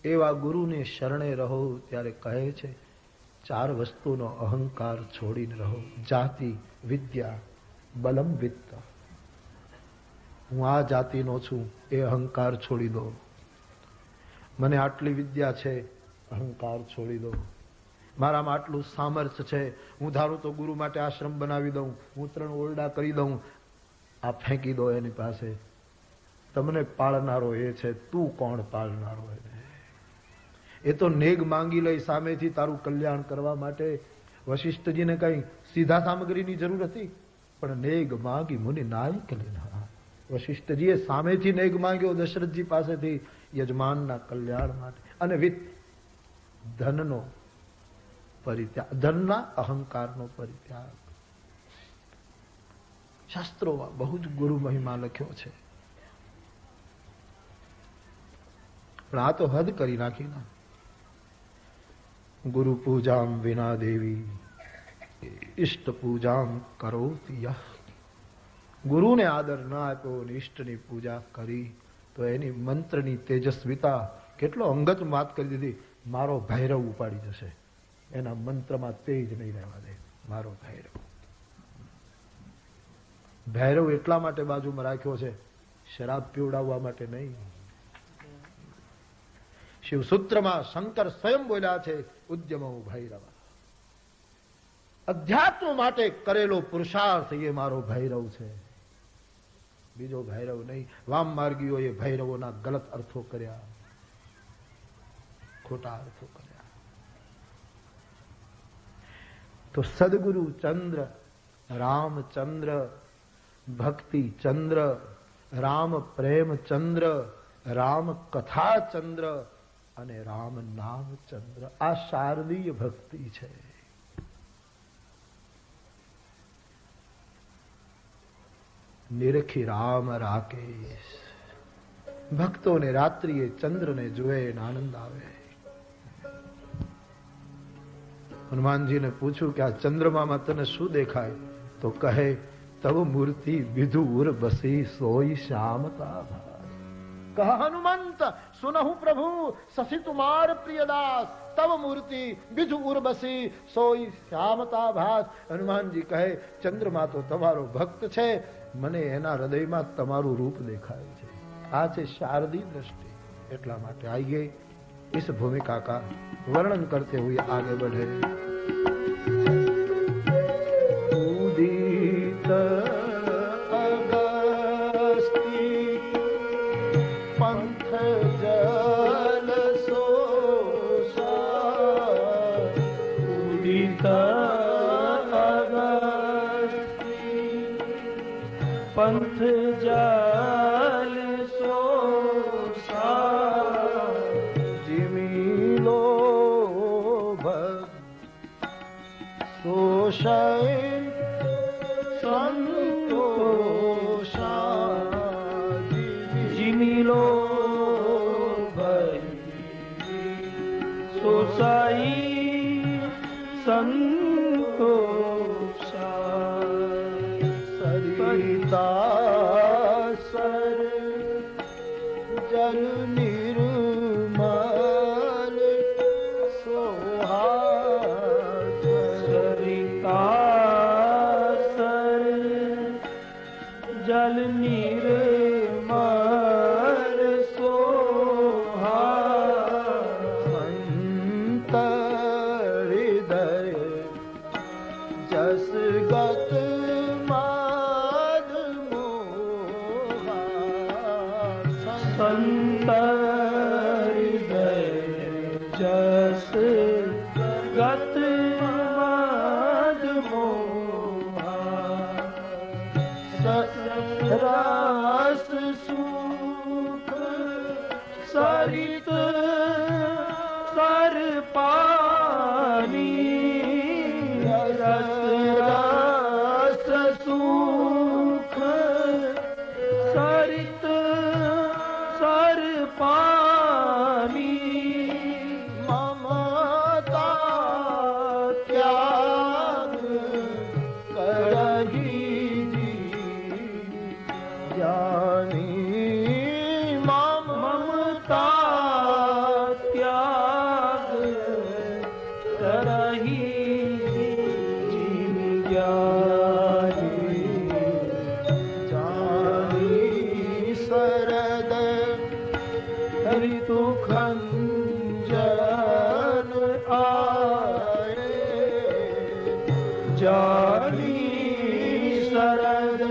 એવા ગુરુને શરણે રહો ત્યારે કહે છે 4 વસ્તુનો અહંકાર છોડીને રહો. જાતિ, વિદ્યા, બલમ, વિત્ત. હું આ જાતિનો છું એ અહંકાર છોડી દો. મને આટલી વિદ્યા છે, અહંકાર છોડી દો. મારામાં આટલું સામર્થ્ય છે, હું ધારું તો ગુરુ માટે આશ્રમ બનાવી દઉં, હું 3 ઓરડા કરી દઉં. આ ફેંકી દો એની પાસે. તમને પાળનારો એ છે, તું કોણ પાળનારો? એ તો નેગ માંગી લઈ સામેથી તારું કલ્યાણ કરવા માટે. વશિષ્ઠજીને કઈ સીધા સામગ્રીની જરૂર હતી, પણ નેગ માંગી મુનિ નાયક લેના. વશિષ્ઠજીએ સામેથી નેગ માંગ્યો દશરથજી પાસેથી યજમાનના કલ્યાણ માટે. અને વિત્ત, ધનનો પરિત્યાગ, ધનના અહંકારનો પરિત્યાગ. શાસ્ત્રોમાં બહુ જ ગુરુ મહિમા લખ્યો છે, પણ આ તો હદ કરી નાખી ના. ગુરુ પૂજામ વિના દેવી ઇષ્ટ પૂજામ કરોતિ યહ. ગુરુને આદર ન આપ્યો અને ઇષ્ટની પૂજા કરી તો એની મંત્રની તેજસ્વીતા, કેટલો અંગત વાત કરી દીધી. મારો ભૈરવ ઉપાડી જશે, એના મંત્રમાં તેજ નહીં રહેવા દે. મારો ભૈરવ. ભૈરવ એટલા માટે બાજુમાં રાખ્યો છે, શરાબ પીવડાવવા માટે નહીં. શિવસૂત્રમાં શંકર સ્વયં બોલ્યા છે, ઉદ્યમો ભૈરવ. અધ્યાત્મ માટે કરેલો પુરુષાર્થ એ મારો ભૈરવ છે, બીજો ભૈરવ નહીં. વામ માર્ગીઓએ ભૈરવોના ગલત અર્થો કર્યા, ખોટા અર્થો કર્યા. તો સદગુરુ ચંદ્ર, રામચંદ્ર, ભક્તિ ચંદ્ર, રામ પ્રેમ ચંદ્ર, રામ કથા ચંદ્ર અને રામ નામ ચંદ્ર. આ શારદીય ભક્તિ છે. નિરખી રામ રાકેશ. ભક્તોને રાત્રિએ ચંદ્રને જોવે ને આનંદ આવે. હનુમાનજીને પૂછ્યું કે આ ચંદ્રમામાં તને શું દેખાય? તો કહે તવ મૂર્તિ વિધુ ઉર બસી સોઈ શ્યામતા ભાસ. कहा हनुमंत सुनहु प्रभु ससी तुमार प्रियदास तव मूर्ति विधु उर्वशी सोई श्यामता भास. हनुमानजी કહે ચંદ્રમા તો તમારો ભક્ત છે, મને એના હૃદયમાં તમારું રૂપ દેખાય છે. આ છે शारदी दृष्टि. એટલા માટે आइए इस भूमिका का वर्णन करते हुए आगे बढ़े. उदित पंथ जाल सोसा जिमिलो सोशैन संतोषा जिमिलो सोसाई संतोषा सर जल निर्मल सोहाग. सरिता सर जल निर्मल सोहाग. संत हृदय जस गत संत हृदय जस गत मद मोहा. रस सुख सरित सर पानी. रस सुख सरित सर पानी. ममता त्याग करही जानी. ममता ऋतु खंजन आए, जानी शरद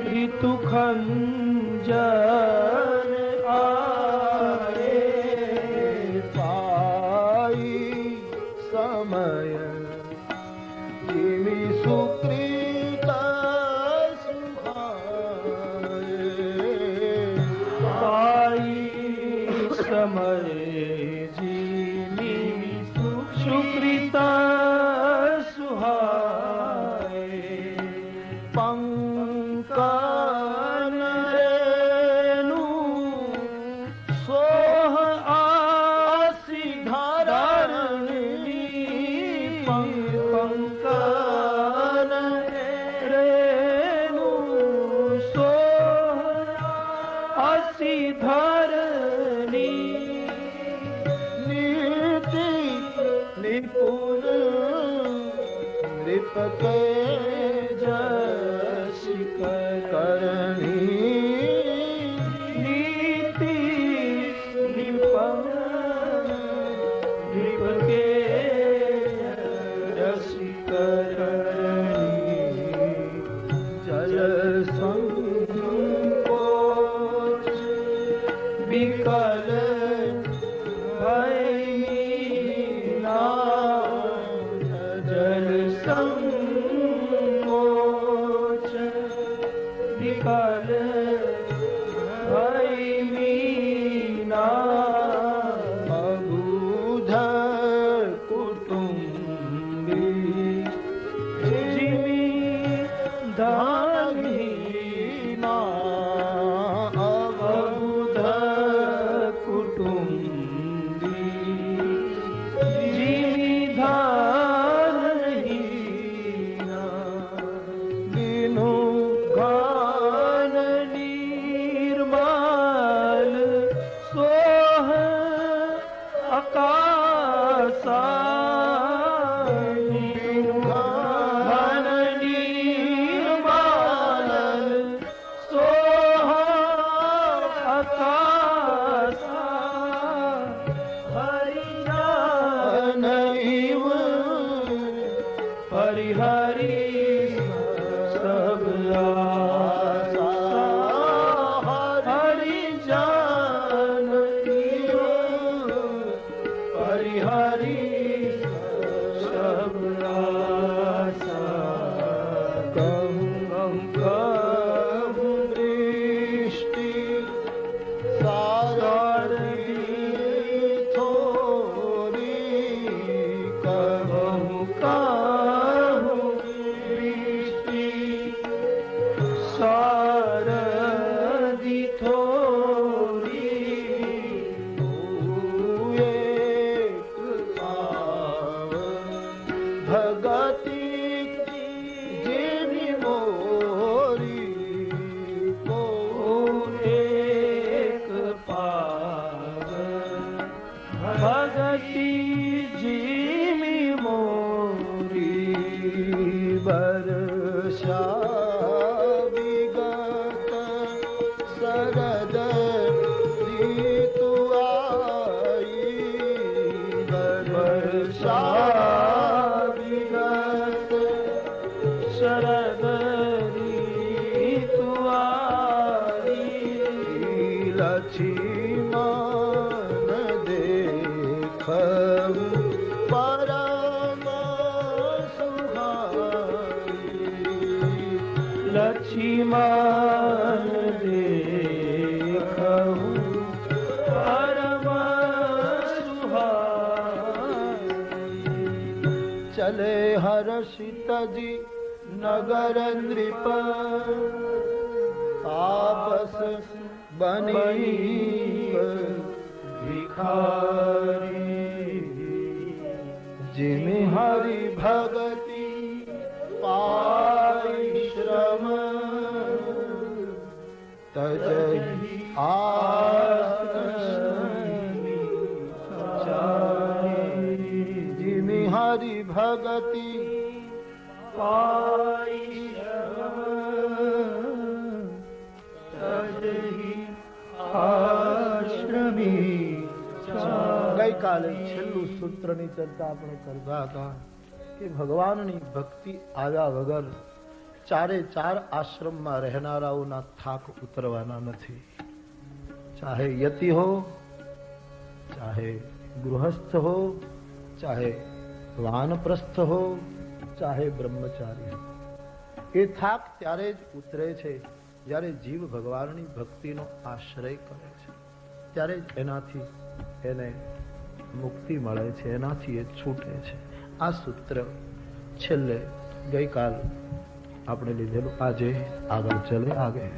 ऋतु खंजन आए, पाई समय जिमि सुकृत सुहाए, पाई समय जीमी सुकृत सुहाए, पंकन रेणु सोह आसी धारणी, पंकन रेणु सोह आसी धरणी, नीति निपुण नृप के जस करणी, नीति निपुण नृप के जस करणी, जल संकोच विकल भयमीना, जल संकोच विकल भयमीना, अबूझ कुटुंबी जिमि धामी ना, अबुध कुटुंबी जिमि धारहीना, बिनु गान निर्मल सोह आकाशा, गान निर्मल सोह आकाशा, हरि नैव हरि सब आसा, हरि जान हरि सब आसा, कहूँ कहूँ दृष्टि सारदी थोरी, कहूँ कहूँ दृष्टि सारदी थोरी, एक पाव भगति जिमि मोरी, को एक पाव भगति जिमि मोरी, वर्षा विगत शरद ऋतु आई, वर्षा विगत शरद ऋतु आई, लक्ष्मण देखहु परम सुहाई, लक्ष्मण देखहु परम सुहाई, चले हर्षित जी नगर नृप, आपस बनी भिखारी, जिमि हरि भगति पाई श्रम, तजहि आसनी चारी, जिमि हरि भगति पाई तजहि ગઈકાલે છેલ્લું સૂત્રની ચર્ચા આપણે કરતા હતા કે ભગવાનની ભક્તિ આવ્યા વગર ચારે ચાર આશ્રમમાં રહેનારાઓના થાક ઉતરવાના નથી. ચાહે યતિ હો, ચાહે ગૃહસ્થ હો, ચાહે વાનપ્રસ્થ હો, ચાહે બ્રહ્મચારી હો, એ થાક ત્યારે જ ઉતરે છે જ્યારે જીવ ભગવાનની ભક્તિનો આશ્રય કરે છે. ત્યારે જ એનાથી એને મુક્તિ મળે છે, એનાથી એ છૂટે છે. આ સૂત્ર છેલ્લે ગઈકાલ આપણે લીધેલું, આજે આગળ ચલે આગે.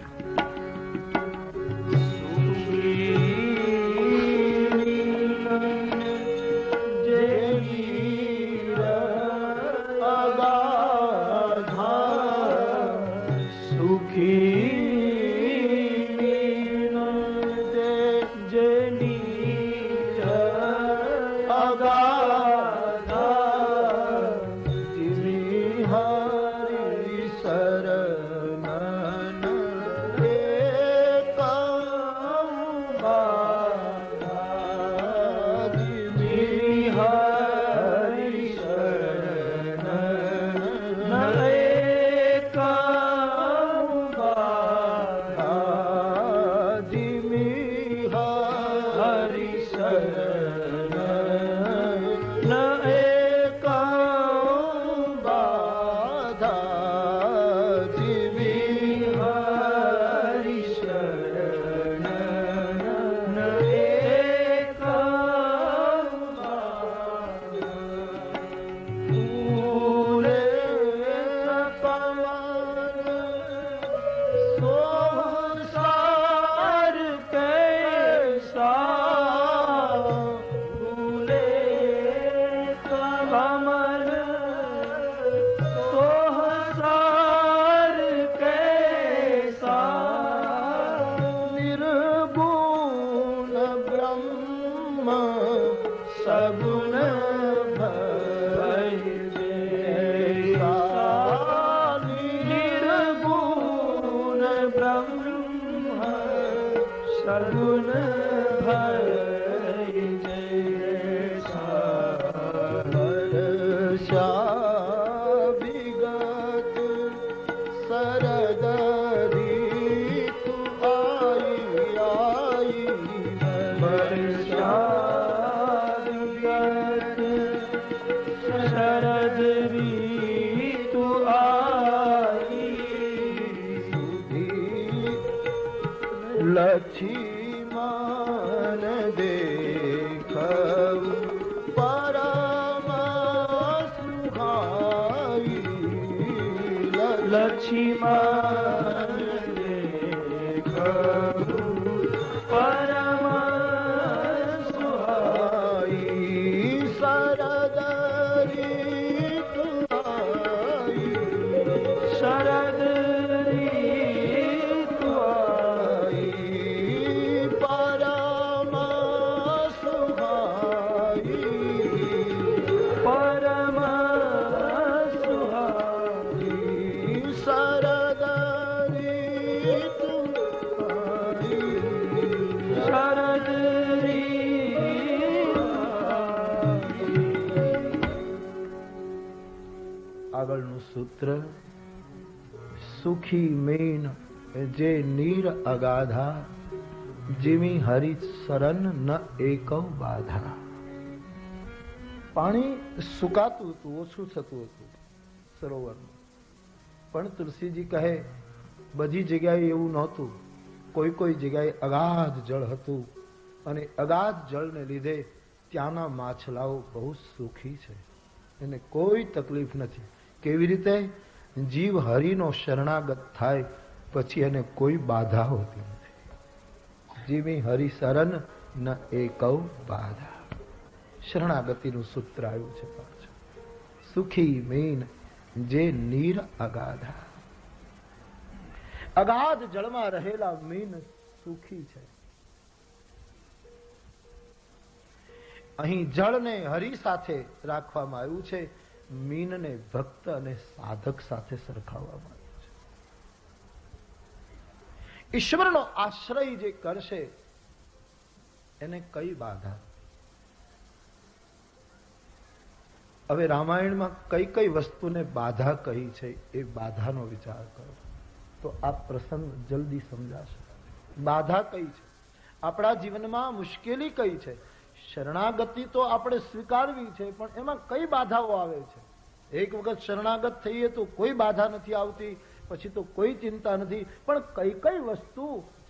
આગળનું સૂત્ર, સુખી મેન જે નીર અગાધા, જીમી હરિ શરણ ન એકવ બાધા. પાણી સુકાતું હતું, ઓછું થતું હતું સરોવરનું, પણ તુલસીજી કહે બધી જગ્યાએ એવું નહોતું. કોઈ કોઈ જગ્યાએ અગાધ જળ હતું અને અગાધ જળને લીધે ત્યાંના માછલાઓ બહુ સુખી છે, એને કોઈ તકલીફ નથી. કેવી રીતે? જીવ હરિનો શરણાગત થાય પછી એને કોઈ બાધા હોતી નથી. જીવી હરિ શરણ ન એકવ બાધા. શરણાગતિનું સૂત્ર આવ્યું છે પાછું. સુખી મીન જે નીર અગાધા. અગાધ જળમાં રહેલા મીન સુખી છે. અહીં જળને હરિ સાથે રાખવામાં આવ્યું છે, મીનને ભક્ત અને સાધક સાથે સરખાવવામાં આવ્યું છે. ઈશ્વરનો આશ્રય જે કરશે એને કઈ બાધા? હવે રામાયણમાં કઈ કઈ વસ્તુને બાધા કહી છે એ બાધાનો વિચાર કરો તો આ પ્રસંગ જલ્દી સમજાશે. બાધા કઈ છે? આપણા જીવનમાં મુશ્કેલી કઈ છે? શરણાગતિ તો આપણે સ્વીકારવી છે, પણ એમાં કઈ બાધાઓ આવે છે? એક વખત શરણાગત થઈએ તો કોઈ બાધા નથી આવતી, પછી તો કોઈ ચિંતા નથી, પણ કઈ કઈ વસ્તુ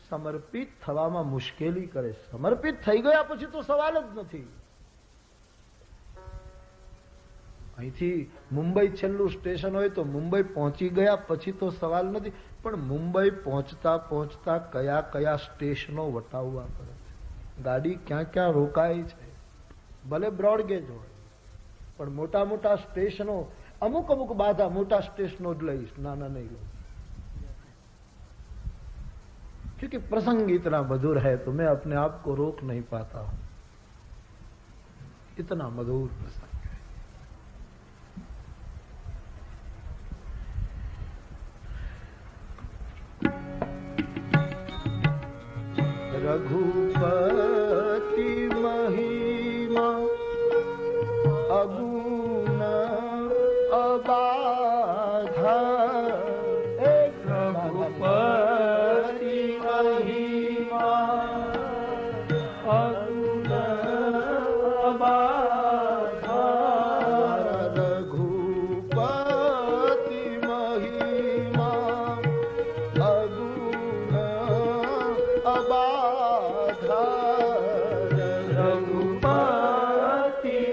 સમર્પિત થવામાં મુશ્કેલી કરે? સમર્પિત થઈ ગયા પછી તો સવાલ જ નથી. અહીંથી મુંબઈ છેલ્લું સ્ટેશન હોય તો મુંબઈ પહોંચી ગયા પછી તો સવાલ નથી, પણ મુંબઈ પહોંચતા પહોંચતા કયા કયા સ્ટેશનો વટાવવા પડે છે, ગાડી ક્યાં ક્યાં રોકાય છે. ભલે બ્રોડગેજ હોય પણ મોટા મોટા સ્ટેશનો, અમુક અમુક બાધા મોટા સ્ટેશનો જ લઈશ, નાના નહીં લઉં, क्योंकि प्रसंग इतना मधुर है तो मैं अपने आप को रोक नहीं पाता हूं. इतना मधुर प्रसंग है. रघुपति महिमा अगुण अबाधा, रघुपति महिमा अगुण अबाधा, रघुपति महिमा अगुण अबाधा, रघुपति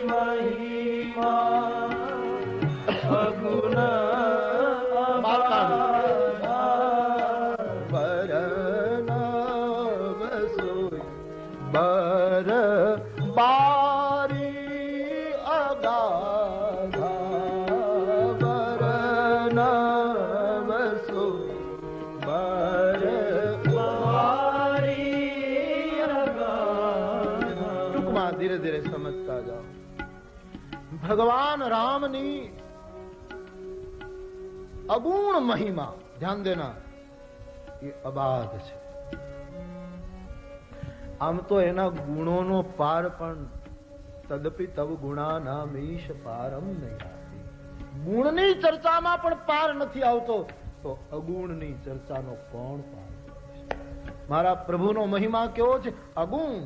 महिमा अगुण बर बारी अगाधा, बर नवसो बर बारी अगाधा. टूंकમાં ધીરે ધીરે સમજતા જાઓ. ભગવાન રામની અગુણ મહિમા, ધ્યાન દેના, એ અબાધ છે. આમ તો એના ગુણોનો પાર પણ તદપી તવ ગુણા નામ ઈશ પારમ નહીં આવતી. ગુણની ચર્ચામાં પણ પાર નથી આવતો તો અગુણની ચર્ચાનો કોણ પાર? મારા પ્રભુનો મહિમા કેવો છે? અગુણ.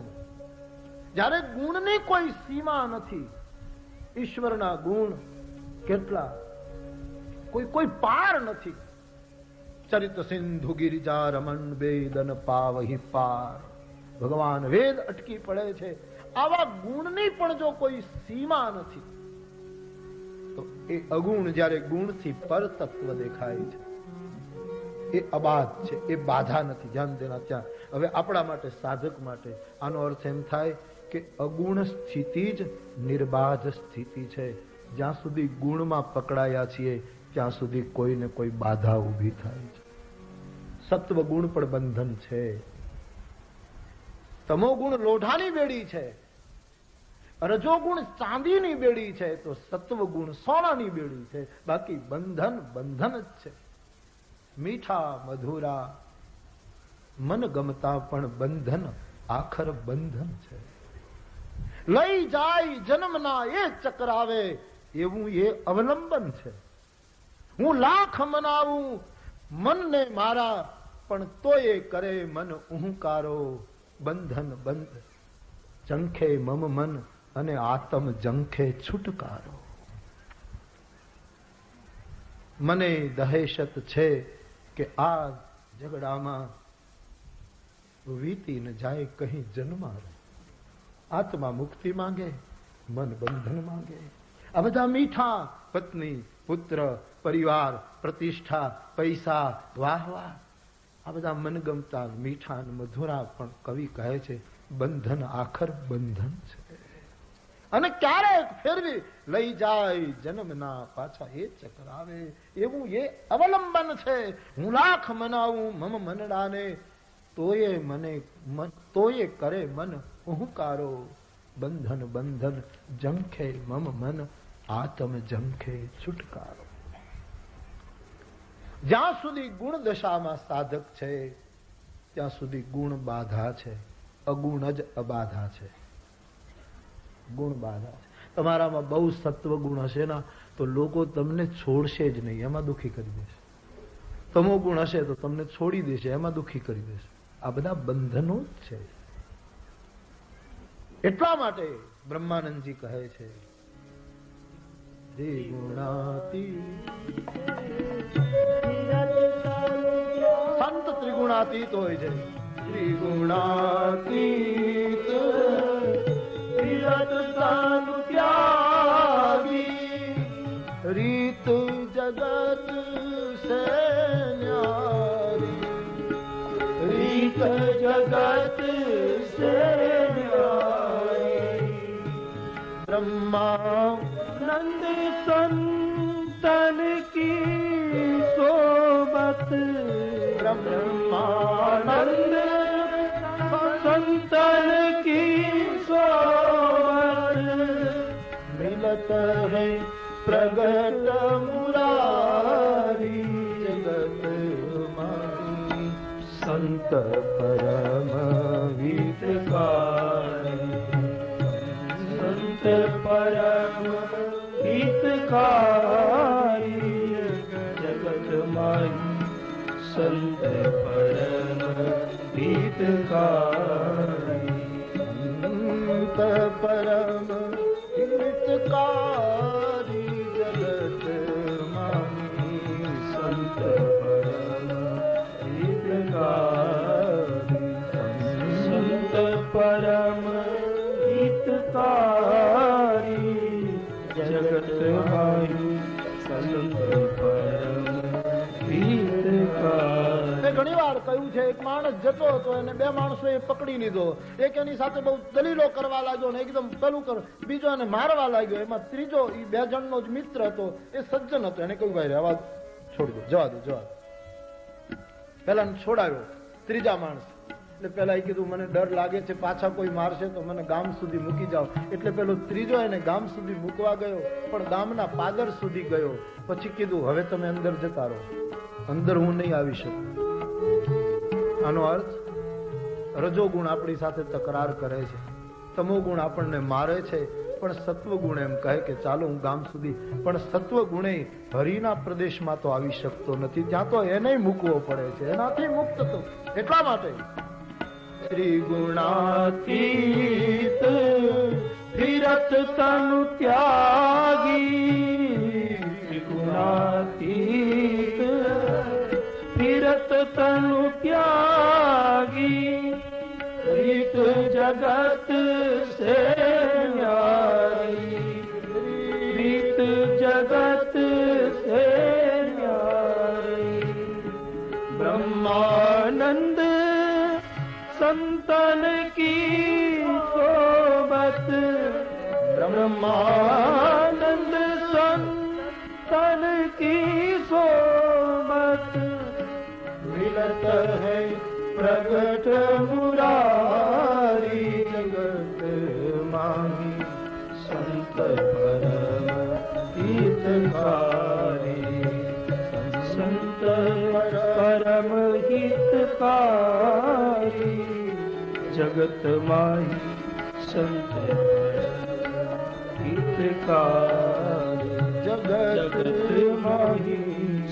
જ્યારે ગુણની કોઈ સીમા નથી. ઈશ્વરના ગુણ કેટલા, કોઈ પાર નથી. ચરિત સિંધુ ગિરિજા રમણ વેદન પાવહી પાર. ભગવાન વેદ અટકી પડે છે. આવા ગુણની પણ જો કોઈ સીમા નથી તો એ અગુણ જ્યારે ગુણથી પર તત્વ દેખાય છે એ અબાધ છે, એ બાધા નથી. ધ્યાન દેના ત્યાં. હવે આપણા માટે, સાધક માટે આનો અર્થ એમ થાય કે અગુણ સ્થિતિ જ નિર્બાધ સ્થિતિ છે. જ્યાં સુધી ગુણમાં પકડાયા છીએ ત્યાં સુધી કોઈને કોઈ બાધા ઊભી થાય છે. સત્વ ગુણ પણ બંધન છે. તમો ગુણ લોઢાની બેડી છે, રજોગુણ ચાંદીની બેડી છે, તો સત્વ ગુણ સોનાની બેડી છે. બાકી બંધન બંધન જ છે. મીઠા મધુરા મન ગમતા પણ બંધન આખર બંધન છે. લઈ જાય જન્મના એ ચક્રાવે એવું એ અવલંબન છે. હું લાખ મનાવું મનને મારા પણ તોય કરે મન ઉહુકારો. બંધન બંધ જંખે મમ મન અને આત્મ જંખે છુટકારો. મને દહેશત છે કે આ ઝઘડામાં વીતી ન જાય કहीं જન્મારો. આત્મા મુક્તિ માંગે, મન બંધન માંગે. આ બધા મીઠા પત્ની, પુત્ર, પરિવાર, પ્રતિષ્ઠા, પૈસા, વાહવા, આ બધા મનગમતા મીઠા અને મધુરા પણ કવિ કહે છે બંધન આખર બંધન છે. અને ક્યારેક ફેરવી લઈ જાય જન્મના પાછા એ ચક્ર આવે એવું એ અવલંબન છે. હું લાખ મનાવું મમ મનડાને તોય મને તોય કરે મન ઉહુકારો. બંધન બંધન જંખે મમ મન આત્મ જંખે છુટકારો. જ્યાં સુધી ગુણ દશામાં સાધક છે ત્યાં સુધી ગુણ બાધા છે. અગુણ જ અબાધા છે, ગુણ બાધા છે. તમારામાં બહુ સત્વ ગુણ હશે ને તો લોકો તમને છોડશે જ નહીં, એમાં દુઃખી કરી દેશે. તમો ગુણ હશે તો તમને છોડી દેશે, એમાં દુઃખી કરી દેશે. આ બધા બંધનો જ છે. એટલા માટે બ્રહ્માનંદજી કહે છે સંત ત્રિગુણાતીત હોય છે. ત્રિગુણાતીત રીત જગત સે ન્યારી, રીત જગત સે ન્યારી. બ્રહ્માનંદ સંતન કી સોબત, બ્રહ્માનંદ संतन की सोबत मिलत है प्रगट मुरारी. जगत मानी संत परम हितकारी, संत परम हितकारी. जगत मानी संत परम हितकारी, संत परम हितकारी. जगत मानी संत परम हितकारी, संत परम हितकारी. जगत मानी संत परम हितकारी. ઘણી વાર કહ્યું છે, એક માણસ જતો હતો એને બે માણસો એ પકડી લીધો. એક એની સાથે બહુ દલીલો કરવા લાગ્યો ને એકદમ પેલું કર, બીજો એને મારવા લાગ્યો. એમાં ત્રીજો એ બે જણનો જ મિત્ર હતો, એ સજ્જન હતો. એને કહ્યું ભાઈ રહેવા છોડી દો, જવા દો, જવા દો. પેલા છોડાવ્યો ત્રીજા માણસ. એટલે પેલા એ કીધું મને ડર લાગે છે પાછા કોઈ મારશે તો મને ગામ સુધી મૂકી જાઓ. એટલે પેલો ત્રીજો એને ગામ સુધી મૂકવા ગયો, પણ ગામના પાદર સુધી ગયો. પછી કીધું હવે તમે અંદર જતા રહો, અંદર હું નહીં આવી શકું. આનો અર્થ રજોગુણ આપણી સાથે તકરાર કરે છે, તમો ગુણ આપણને મારે છે, પણ સત્વ ગુણ એમ કહે કે ચાલો હું ગામ સુધી. પણ સત્વ ગુણે હરિના પ્રદેશમાં તો આવી શકતો નથી, ત્યાં તો એને મૂકવો પડે છે, એનાથી મુક્ત તો. એટલા માટે ત્રિગુણાતીત ફિરત તનુ ત્યાગી, ત્રિગુણાતીત ફિરત તનુ ત્યાગી. રીત જગત સે ન્યારી, રીત જગત સે ન્યારી. બ્રહ્માનંદ संतन की सोबत, ब्रह्मानंद संतन की सोबत मिलत है प्रगट मुरारी. जगत माही संत परम हितकारी, संत परम हितकारी. जगत माही संत हितकारी, जगत माही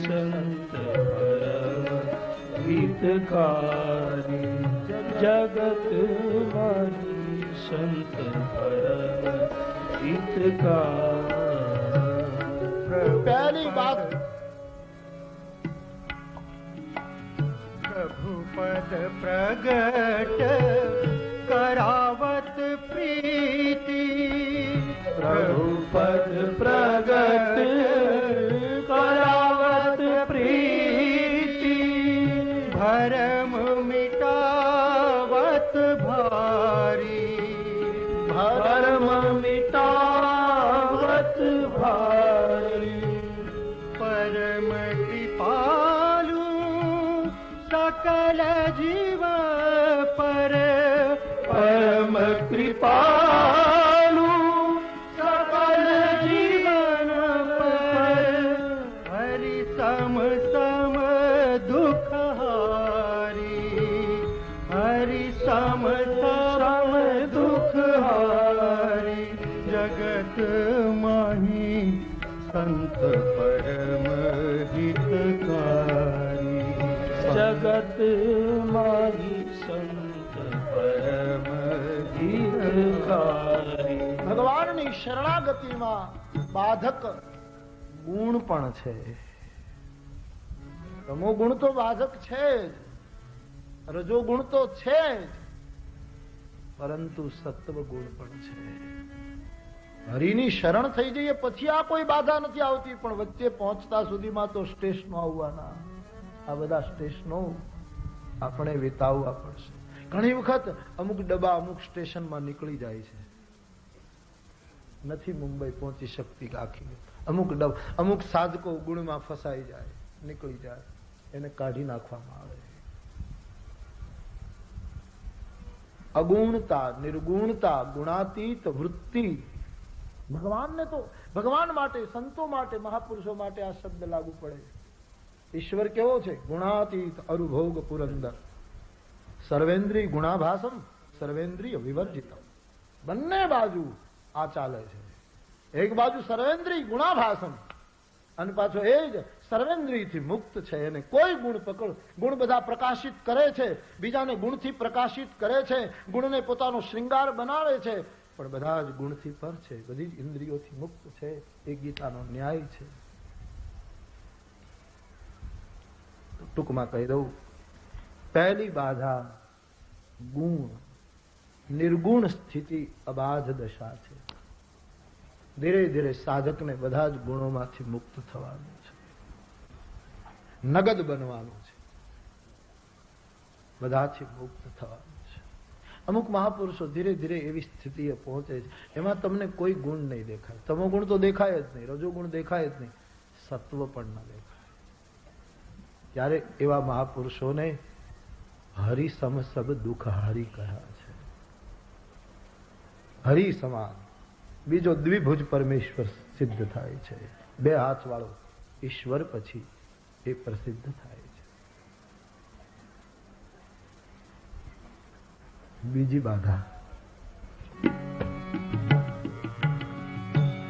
संत परम हितकारी. जगत माही संत परम हितकारी. पहली बात प्रभु पद प्रगट करावत प्रीति, प्रभु पद प्रगट करावत प्रीति. भरम मिटावत भारी, भरम मिटावत भारी. परम कृपालु सकल जीव पर, परम कृपालु सकल जीवन पर. हरि सम सम दुख हारी, हरि सम सम दुख हारी जगत माही संत परम हितकारी जगत माही संत परम हितकारी ભગવાનની શરણાગતિમાં બાધક ગુણ પણ છે. તમો ગુણ તો બાધક છે જ, રજો ગુણ તો છે જ, પરંતુ સત્વ ગુણ પણ છે. હરિની શરણ થઈ જઈએ પછી આ કોઈ બાધા નથી આવતી, પણ વચ્ચે પહોંચતા સુધીમાં તો સ્ટેશનો આવવાના. આ બધા સ્ટેશનો આપણે વિતાવવા પડશે. ઘણી વખત અમુક ડબ્બા અમુક સ્ટેશનમાં નીકળી જાય છે, નથી મુંબઈ પહોંચી શકતી આખી. અમુક સાધકો ગુણમાં ફસાઈ જાય, નીકળી જાય, એને કાઢી નાખવામાં આવે. અગુણતા, નિર્ગુણતા, ગુણાતીત વૃત્તિ. ભગવાનને તો, ભગવાન માટે, સંતો માટે, મહાપુરુષો માટે આ શબ્દ લાગુ પડે. ઈશ્વર કેવો છે? ગુણાતીત અરુભોગ પુરંદર, સર્વેન્દ્રિય ગુણાભાસમ, સર્વેન્દ્રિય વિવર્જિતમ. બંને બાજુ આ ચાલે છે. એક બાજુ સર્વેન્દ્રિય ગુણાભાસમ અને પાછો એ જ સર્વેન્દ્રિયથી મુક્ત છે. એને કોઈ ગુણ પકડ, ગુણ બધા પ્રકાશિત કરે છે, બીજાને ગુણથી પ્રકાશિત કરે છે, ગુણને પોતાનો શૃંગાર બનાવે છે, પણ બધા જ ગુણથી પર છે, બધી જ ઇન્દ્રિયોથી મુક્ત છે. એ ગીતાનો ન્યાય છે. ટૂંકમાં કહી દઉં, પહેલી બાધા ગુણ, નિર્ગુણ સ્થિતિ અબાધ દશા છે. ધીરે ધીરે સાધકને બધા જ ગુણોમાંથી મુક્ત થવાનું છે, નગદ બનવાનું છે, બધાથી મુક્ત થવાનું છે. અમુક મહાપુરુષો ધીરે ધીરે એવી સ્થિતિએ પહોંચે છે, એમાં તમને કોઈ ગુણ નહીં દેખાય. તમો ગુણ તો દેખાય જ નહીં, રજો ગુણ દેખાય જ નહીં, સત્વ પણ ન દેખાય. ત્યારે એવા મહાપુરુષોને હરિ સમ સબ દુઃખ હારી કહ્યા છે. હરિ સમાન બીજો દ્વિભુજ પરમેશ્વર સિદ્ધ થાય છે. બે હાથ વાળો ઈશ્વર પછી એ પ્રસિદ્ધ થાય છે. બીજી બાધા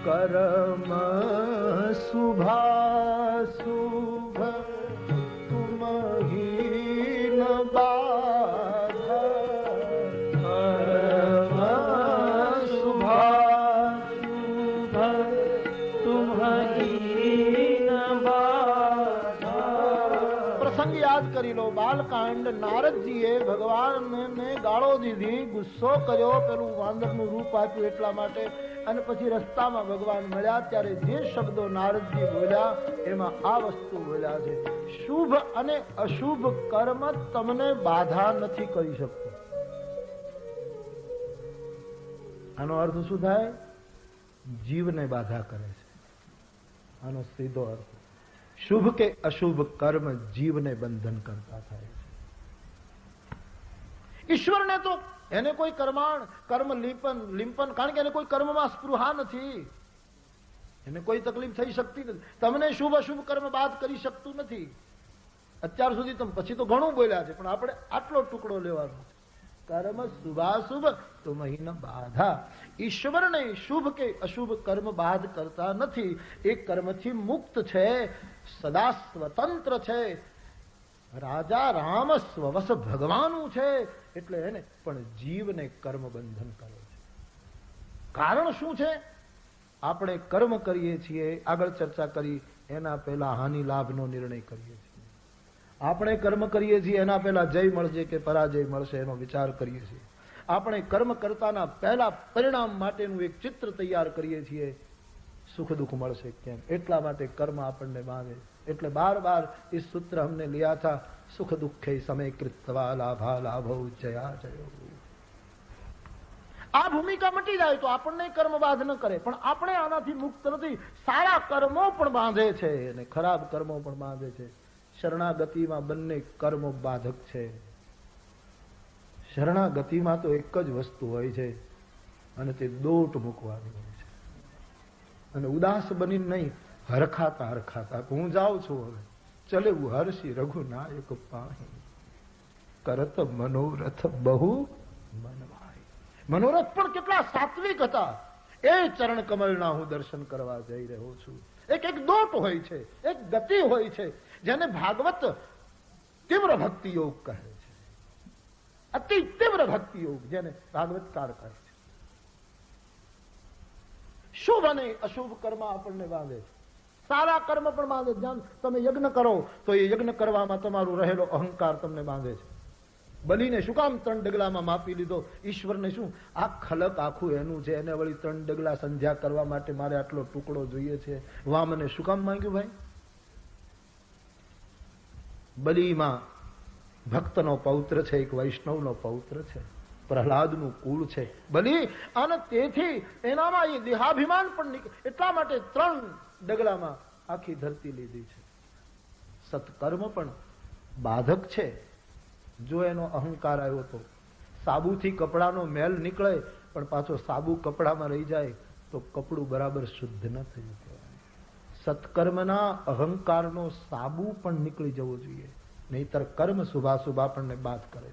કર્મ શુભાશુભ તુમહીન બાધા. કર્મ શુભાશુભ તુમહીન બાધા. પ્રસંગ યાદ કરી લો. બાલકાંડ, નારદજીએ ભગવાનને ગાળો દીધી, ગુસ્સો કર્યો, પેલું વાંદરનું રૂપ આપ્યું એટલા માટે, અને પછી રસ્તામાં ભગવાન મળ્યા ત્યારે જે શબ્દો નારદજી બોલ્યા એમાં આ વસ્તુ બોલ્યા છે: શુભ અને અશુભ કર્મ તમને બાધા નથી કરી શકતો. આનો અર્થ શું થાય? જીવને બાધા કરે છે. આનો સીધો અર્થ શુભ કે અશુભ કર્મ જીવને બંધન કરતા થાય છે. ઈશ્વરને તો એને કોઈ કર્મ લિંપન, કારણ કે એને કોઈ કર્મમાં સ્પૃહા નથી, એને કોઈ તકલીફ થઈ શકતી નથી. તમને શુભ અશુભ કર્મ બાદ કરી શકતું નથી. અત્યાર સુધી તમે પછી તો ઘણું બોલ્યા છે, પણ આપણે આટલો ટુકડો લેવાનો છે. કર્મ શુભાશુભ તો મહિન બાધા. ઈશ્વરને શુભ કે અશુભ કર્મ બાદ કરતા નથી. એ કર્મથી મુક્ત છે, સદા સ્વતંત્ર છે. રાજા રામ સ્વવસ ભગવાનનું છે, એટલે એને પણ જીવને કર્મ બંધન કરે છે. કારણ શું છે? આપણે કર્મ કરીએ છીએ, આગળ ચર્ચા કરી, એના પહેલા હાનિ લાભનો નિર્ણય કરીએ છીએ. આપણે કર્મ કરીએ છીએ એના પહેલા જય મળશે કે પરાજય મળશે એનો વિચાર કરીએ છીએ. આપણે કર્મ કરતાના પહેલા પરિણામ માટેનું એક ચિત્ર તૈયાર કરીએ છીએ, સુખ દુઃખ મળશે કેમ, એટલા માટે કર્મ આપણને બાંધે. એટલે બાર બાર એ સૂત્ર हमने लिया था, सुख दुखे समय कृत्वा लाभा लाभो जया जयो. આ ભૂમિકા મટી જાય તો આપણને કર્મ બાધ ન કરે, પણ આપણે આનાથી મુક્ત નથી. સારા કર્મો પણ બાંધે છે અને ખરાબ કર્મો પણ બાંધે છે. શરણાગતિમાં બંને કર્મો બાધક છે. શરણાગતિમાં તો એક જ વસ્તુ હોય છે અને તે દોટ મૂકવાની હોય છે. અને ઉદાસ બની નહીં, હરખાતા હરખાતા હું જાઉં છું, હવે ચલે હું હર્ષી રઘુનાયક પાહી, કરત મનોરથ બહુ મનવાય. મનોરથ પણ કેટલા સાત્વિક હતા. એ ચરણ કમળના હું દર્શન કરવા જઈ રહ્યો છું. એક એક દોટ હોય છે, એક ગતિ હોય છે, જેને ભાગવત તીવ્ર ભક્તિ યોગ કહે છે. અતિ તીવ્ર ભક્તિ યોગ જેને ભાગવતકાર કહે છે. શુભ અને અશુભ કર્મ આપણને બાંધે છે. સારા કર્મ પણ બાંધે. જ્યાં તમે યજ્ઞ કરો તો એ યજ્ઞ કરવામાં તમારો રહેલો અહંકાર તમને બાંધે છે. બલીને શું કામ 3 ડગલામાં માપી લીધો? ઈશ્વરને શું આ ખલક આખું એનું છે, એને વળી 3 ડગલા સંધ્યા કરવા માટે મારે આટલો ટુકડો જોઈએ છે. વામને શું કામ માંગ્યું ભાઈ? બલીમાં ભક્તનો પૌત્ર છે, એક વૈષ્ણવનો પૌત્ર છે, પ્રહલાદનું કુળ છે બલી. અને તેથી એનામાં એ દેહાભિમાન પણ એટલા માટે 3 ડગલામાં આખી ધરતી લીધી છે. સત્કર્મ પણ બાધક છે. જો એનો અહંકાર આવ્યો તો સાબુથી કપડાનો મેલ નીકળે પણ પાછો સાબુ કપડામાં રહી જાય તો કપડું બરાબર શુદ્ધ ન થયું કહેવાય. સત્કર્મના અહંકારનો સાબુ પણ નીકળી જવો જોઈએ, નહીતર કર્મ શુભાશુભ આપણને બાધ કરે.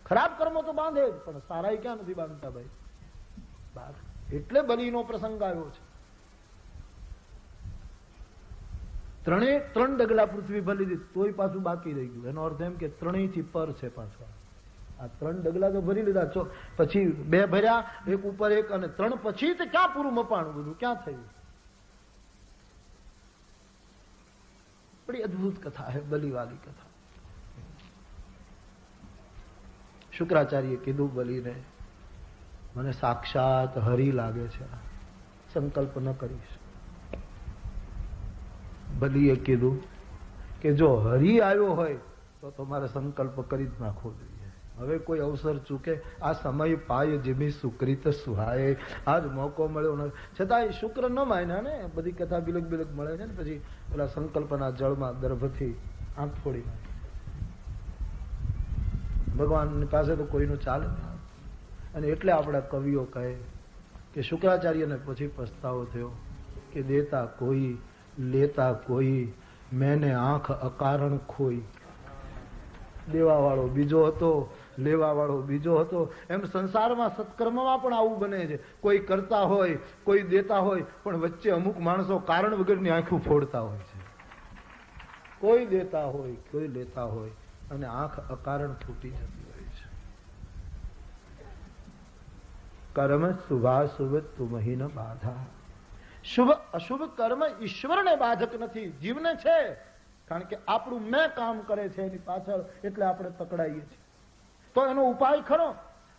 ખરાબ કર્મો તો બાંધે જ, પણ સારા ક્યાં નથી બાંધતા ભાઈ? બાધ. એટલે બલીનો પ્રસંગ આવ્યો છે. 3 ડગલા પૃથ્વી ભરી દીધી તોય પાછું બાકી રહી ગયું. એનો અર્થ એમ કે 3 થી પર છે પાછો. આ 3 ડગલા તો ભરી લીધા, પછી 2 ભર્યા, એક ઉપર એક, અને 3 પછી તો ક્યાં પૂરું મપાણું બધું ક્યાં થયું? બડી અદભુત કથા હે બલીવાલી કથા. શુક્રાચાર્ય કીધું બલીને, મને સાક્ષાત હરિ લાગે છે, સંકલ્પ ન કરીશ. બલીએ કીધું કે જો હરિ આવ્યો હોય તો તમારે સંકલ્પ કરી જ નાખવો જોઈએ. હવે કોઈ અવસર ચૂકે? આ સમય પાય જીમી સુકૃત સુહાય. આજ મોકો મળ્યો નથી, છતાં શુક્ર ન માન્યા ને. બધી કથા બિલક બિલક મળે છે ને, પછી પેલા સંકલ્પના જળમાં દર્ભથી આંખ ફોડી નાખે. ભગવાનની પાસે તો કોઈનું ચાલે નહીં. અને એટલે આપણા કવિઓ કહે કે શુક્રાચાર્યને પછી પસ્તાવો થયો કે દેતા કોઈ લેતા કોઈ, મેને આંખ અકારણ ખોઈ. દેવા વાળો બીજો હતો, લેવા વાળો બીજો હતો. એમ સંસારમાં સત્કર્મમાં પણ આવું બને છે. કોઈ કરતા હોય, કોઈ દેતા હોય, પણ વચ્ચે અમુક માણસો કારણ વગરની આંખું ફોડતા હોય છે. કોઈ દેતા હોય, કોઈ લેતા હોય, અને આંખ અકારણ ફૂટી જતી હોય છે. કર્મ શુભાશુભ તુમહિ ન બાધા. શુભ અશુભ કર્મ ઈશ્વરને બાધક નથી, જીવને છે. કારણ કે આપણું મેં કામ કરે છે એની પાછળ, એટલે આપણે પકડાઈએ છીએ. તો એનો ઉપાય ખરો.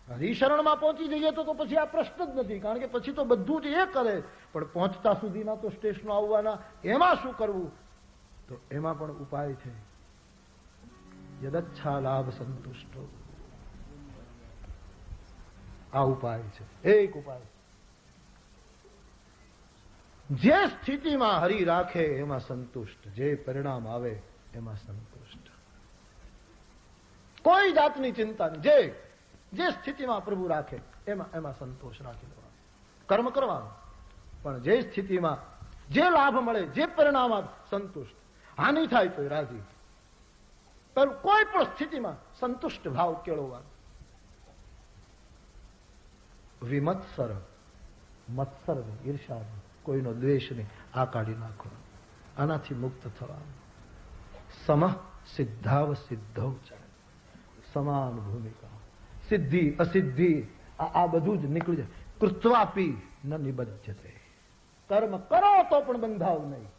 હરિશરણમાં પહોંચી જઈએ તો પછી આ પ્રશ્ન જ નથી, કારણ કે પછી તો બધું જ એ કરે. પણ પહોંચતા સુધીના તો સ્ટેશનો આવવાના. એમાં શું કરવું? તો એમાં પણ ઉપાય છે. યદચ્છા લાભ સંતુષ્ટો. આ ઉપાય છે, એક ઉપાય. જે સ્થિતિમાં હરિ રાખે એમાં સંતુષ્ટ, જે પરિણામ આવે એમાં સંતુષ્ટ. કોઈ જાતની ચિંતા નહીં. જે સ્થિતિમાં પ્રભુ રાખે એમાં સંતોષ રાખી લેવાનો. કર્મ કરવાનું, પણ જે સ્થિતિમાં જે લાભ મળે, જે પરિણામ આવે સંતુષ્ટ. હાનિ થાય તો રાજી. પણ કોઈ પણ સ્થિતિમાં સંતુષ્ટ ભાવ કેળવવાનો. વિમત્સર, મત્સર નહીં, ઈર્ષા નહીં, કોઈનો દ્વેષ નહીં, આ કાઢી નાખો. આનાથી મુક્ત થવાનું. સમ સિદ્ધાવ સિદ્ધવ છે, સમાન ભૂમિકા. સિદ્ધિ અસિદ્ધિ આ બધું જ નીકળી જાય. કૃત્વાપી ન નિબધ્યતે. કર્મ કરો તો પણ બંધાવ નહીં.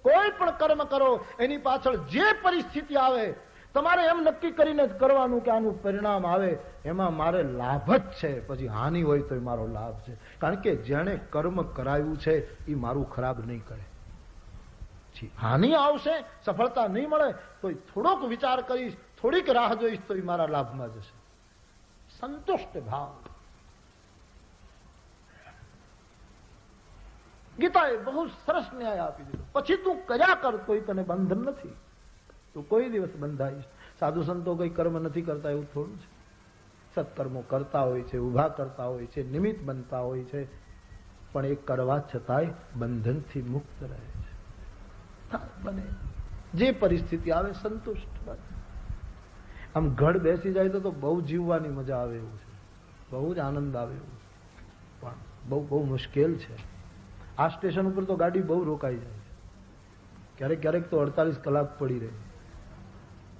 કોઈ પણ કર્મ કરો એની પાછળ જે પરિસ્થિતિ આવે, તમારે એમ નક્કી કરીને જ કરવાનું કે આનું પરિણામ આવે એમાં મારે લાભ જ છે. પછી હાનિ હોય તો મારો લાભ છે. કારણ કે જેણે કર્મ કરાયું છે એ મારું ખરાબ નહીં કરે. હાનિ આવશે, સફળતા નહીં મળે તો થોડોક વિચાર કરીશ, થોડીક રાહ જોઈશ તો એ મારા લાભમાં જશે. સંતુષ્ટ ભાવ. ગીતાએ બહુ સરસ ન્યાય આપી દીધો. પછી તું કર્યા કર, કોઈ તને બંધન નથી. તું કોઈ દિવસ બંધાઈશ. સાધુ સંતો કઈ કર્મ નથી કરતા એવું થોડું છે. સત્કર્મો કરતા હોય છે, ઉભા કરતા હોય છે, નિમિત્ત બનતા હોય છે, પણ એ કરવા છતાંય બંધનથી મુક્ત રહે છે. બને જે પરિસ્થિતિ આવે સંતુષ્ટ બને. આમ ઘડ બેસી જાય તો બહુ જીવવાની મજા આવે એવું છે. બહુ જ આનંદ આવે, પણ બહુ બહુ મુશ્કેલ છે. આ સ્ટેશન ઉપર તો ગાડી બહુ રોકાઈ જાય છે, ક્યારેક ક્યારેક તો 48 કલાક પડી રહે.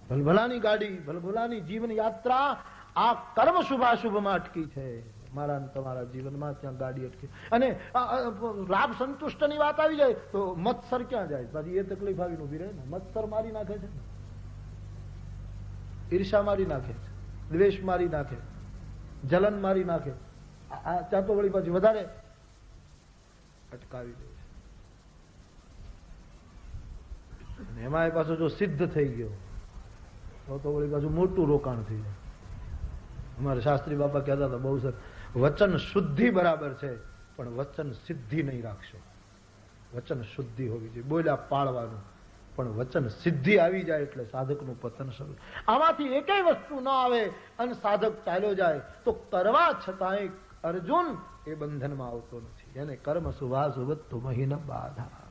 ભલભલાની ગાડી, ભલભલાની જીવન યાત્રા આ કર્મ શુભાશુભમાં અટકી છે. મારા તમારા જીવનમાં ત્યાં ગાડી અટકી, અને લાભ સંતુષ્ટની વાત આવી જાય તો મત્સર ક્યાં જાય? પાછી એ તકલીફ આવીને ઉભી રહે ને. મત્સર મારી નાખે છે, ઈર્ષા મારી નાખે છે, દ્વેષ મારી નાખે, જલન મારી નાખે. આ ત્યાં તો વળી પાછી વધારે અટકાવી દે છે. એમાં પાછો જો સિદ્ધ થઈ ગયો તો વળી પાછું મોટું રોકાણ થઈ જાય. અમારે શાસ્ત્રી બાપા કહેતા હતા બહુ સર, વચન શુદ્ધિ બરાબર છે, પણ વચન સિદ્ધિ નહીં રાખશો. વચન શુદ્ધિ હોવી જોઈએ, બોલ્યા પાળવાનું, પણ વચન સિદ્ધિ આવી જાય એટલે સાધકનું પતન શરૂ. આમાંથી એકેય વસ્તુ ન આવે અને સાધક ચાલ્યો જાય તો કરવા છતાંય અર્જુન એ બંધનમાં આવતો નથી. એને કર્મ શુભાશુભ મહિન બાધા,